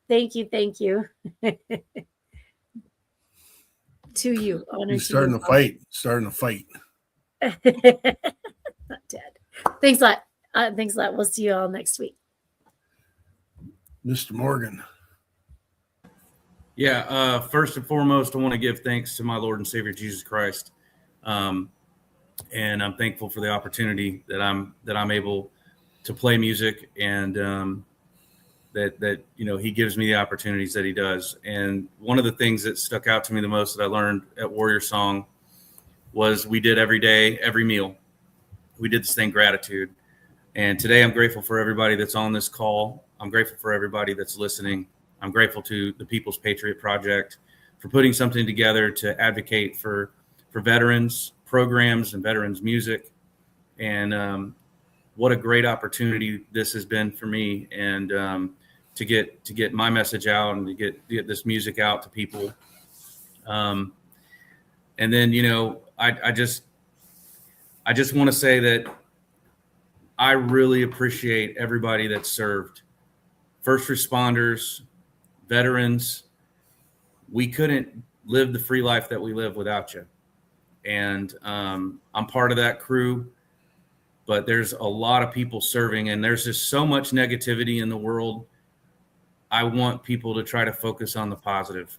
Thank you. Thank you. To you. Honor You're starting a fight. Starting a fight. Not dead. Thanks a lot. Thanks a lot. We'll see you all next week. Mr. Morgan. Yeah, first and foremost, I want to give thanks to my Lord and Savior Jesus Christ, and I'm thankful for the opportunity that I'm able to play music, and that He gives me the opportunities that He does. And one of the things that stuck out to me the most that I learned at Warrior Song was we did every day, every meal. We did this thing, gratitude. And today I'm grateful for everybody that's on this call. I'm grateful for everybody that's listening. I'm grateful to the People's Patriot Project for putting something together to advocate for veterans programs and veterans music. And what a great opportunity this has been for me, and to get my message out and to get this music out to people. And then, I just want to say that I really appreciate everybody that served. First responders, veterans. We couldn't live the free life that we live without you. And I'm part of that crew, but there's a lot of people serving, and there's just so much negativity in the world. I want people to try to focus on the positive.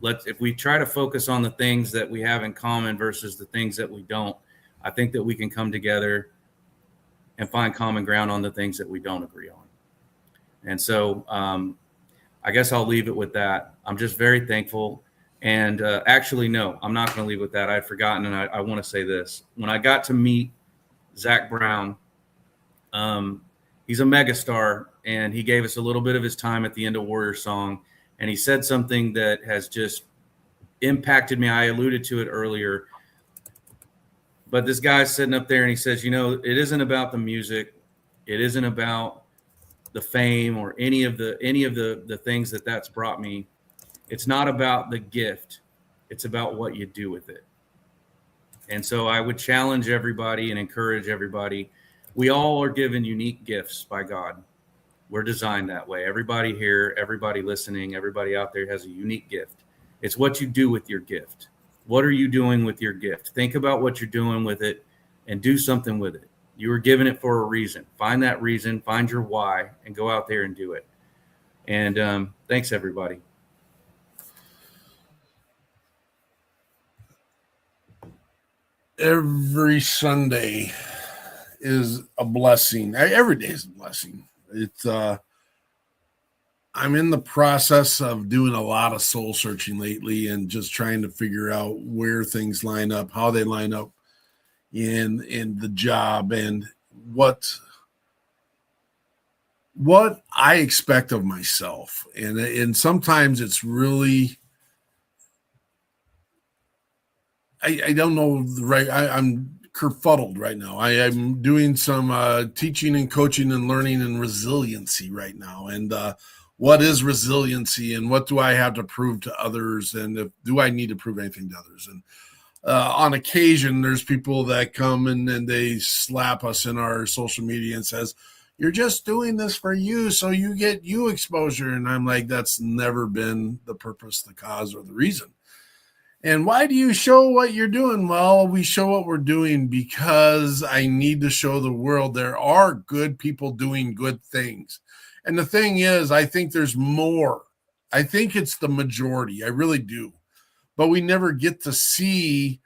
If we try to focus on the things that we have in common versus the things that we don't, I think that we can come together and find common ground on the things that we don't agree on. And so I guess I'll leave it with that. I'm just very thankful. And actually, no, I'm not going to leave with that. I'd forgotten, and I want to say this. When I got to meet Zach Brown, he's a megastar, and he gave us a little bit of his time at the end of Warrior Song. And he said something that has just impacted me. I alluded to it earlier. But this guy's sitting up there and he says, you know, it isn't about the music. It isn't about the fame or any of the things that's brought me. It's not about the gift. It's about what you do with it. And so I would challenge everybody and encourage everybody. We all are given unique gifts by God. We're designed that way. Everybody here, everybody listening, everybody out there has a unique gift. It's what you do with your gift. What are you doing with your gift? Think about what you're doing with it and do something with it. You were given it for a reason. Find that reason, find your why, and go out there and do it. And thanks, everybody. Every Sunday is a blessing. Every day is a blessing. It's I'm in the process of doing a lot of soul searching lately and just trying to figure out where things line up, how they line up in the job, and what I expect of myself. And sometimes it's really, I don't know the right. I'm kerfuddled right now. I'm doing some teaching and coaching and learning and resiliency right now. And what is resiliency, and what do I have to prove to others? And do I need to prove anything to others? And on occasion, there's people that come and they slap us in our social media and says, you're just doing this for you, so you get you exposure. And I'm like, that's never been the purpose, the cause, or the reason. And why do you show what you're doing? Well, we show what we're doing because I need to show the world there are good people doing good things. And the thing is, I think there's more. I think it's the majority. I really do. But we never get to see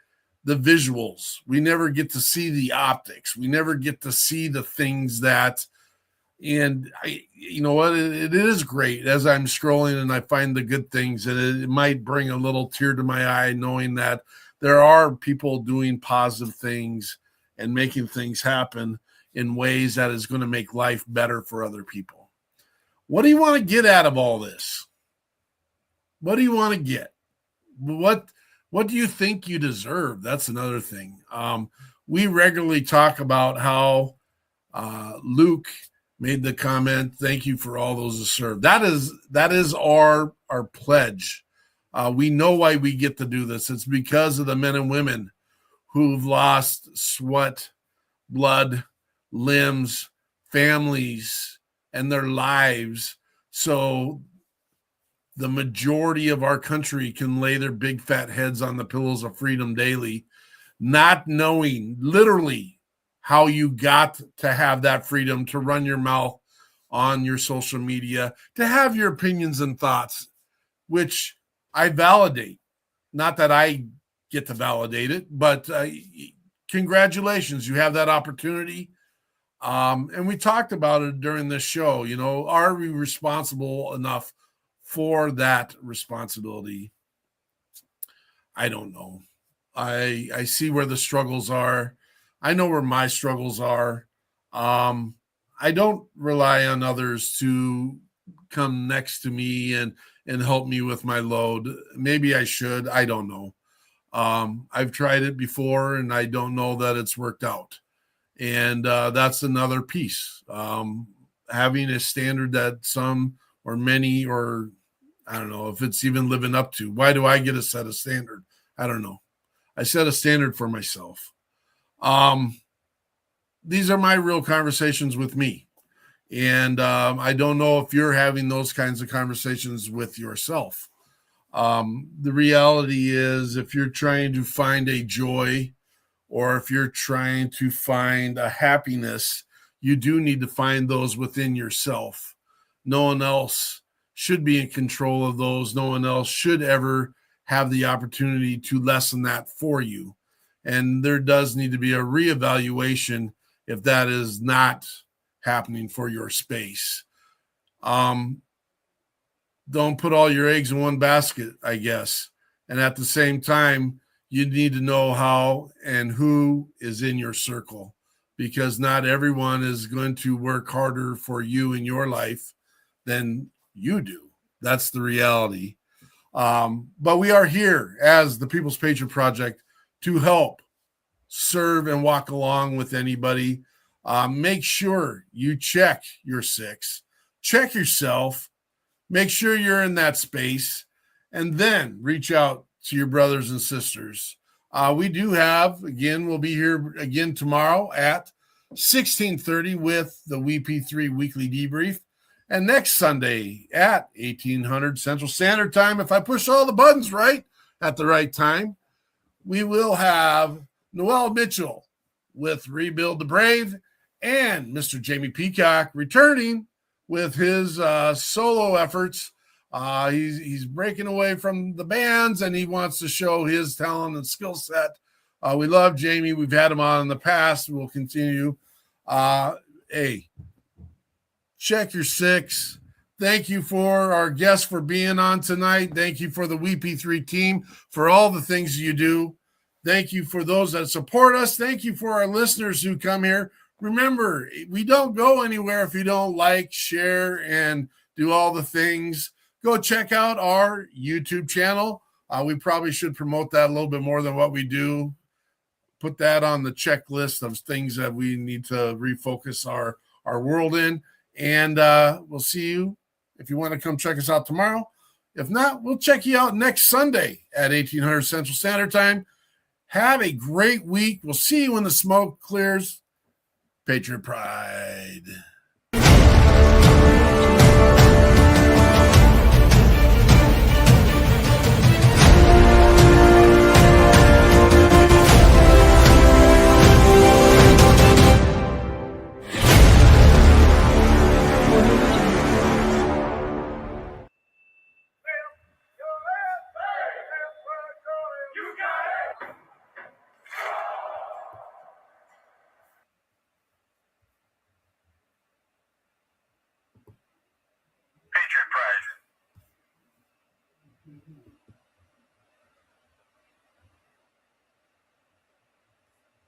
the visuals. We never get to see the optics. We never get to see the things that, and you know what, it is great as I'm scrolling and I find the good things, and it might bring a little tear to my eye knowing that there are people doing positive things and making things happen in ways that is going to make life better for other people. What do you want to get out of all this? What do you want to get? What do you think you deserve? That's another thing. We regularly talk about how Luke made the comment, thank you for all those who serve. That is our pledge. We know why we get to do this. It's because of the men and women who've lost sweat, blood, limbs, families, and their lives, so the majority of our country can lay their big fat heads on the pillows of freedom daily, not knowing literally how you got to have that freedom to run your mouth on your social media, to have your opinions and thoughts, which I validate. Not that I get to validate it, but congratulations, you have that opportunity. And we talked about it during this show. You know, are we responsible enough for that responsibility? I don't know. I see where the struggles are. I know where my struggles are. I don't rely on others to come next to me and help me with my load. Maybe I should. I don't know. I've tried it before, and I don't know that it's worked out. And that's another piece. Having a standard that some or many, or I don't know if it's even living up to. Why do I get to set a standard? I don't know. I set a standard for myself. These are my real conversations with me. And I don't know if you're having those kinds of conversations with yourself. The reality is, if you're trying to find a joy, or if you're trying to find a happiness, you do need to find those within yourself. No one else should be in control of those. No one else should ever have the opportunity to lessen that for you. And there does need to be a reevaluation if that is not happening for your space. Don't put all your eggs in one basket, I guess. And at the same time, you need to know how and who is in your circle, because not everyone is going to work harder for you in your life than you do. That's the reality. But we are here as the People's Patriot Project to help serve and walk along with anybody. Make sure you check your six, check yourself, make sure you're in that space, and then reach out to your brothers and sisters. We do have, again, we'll be here again tomorrow at 16:30 with the WeP3 Weekly Debrief. And next Sunday at 1800 Central Standard Time, if I push all the buttons right at the right time, we will have Noel Mitchell with Rebuild the Brave and Mr. Jamie Peacock returning with his solo efforts. He's breaking away from the bands, and he wants to show his talent and skill set. We love Jamie. We've had him on in the past. We'll continue. Hey, check your six. Thank you for our guests for being on tonight. Thank you for the WeP3 team for all the things you do. Thank you for those that support us. Thank you for our listeners who come here. Remember, we don't go anywhere if you don't like, share, and do all the things. Go check out our YouTube channel. We probably should promote that a little bit more than what we do. Put that on the checklist of things that we need to refocus our world in. And we'll see you if you want to come check us out tomorrow. If not, we'll check you out next Sunday at 1800 Central Standard Time. Have a great week. We'll see you when the smoke clears. Patriot Pride. Patriot Pride.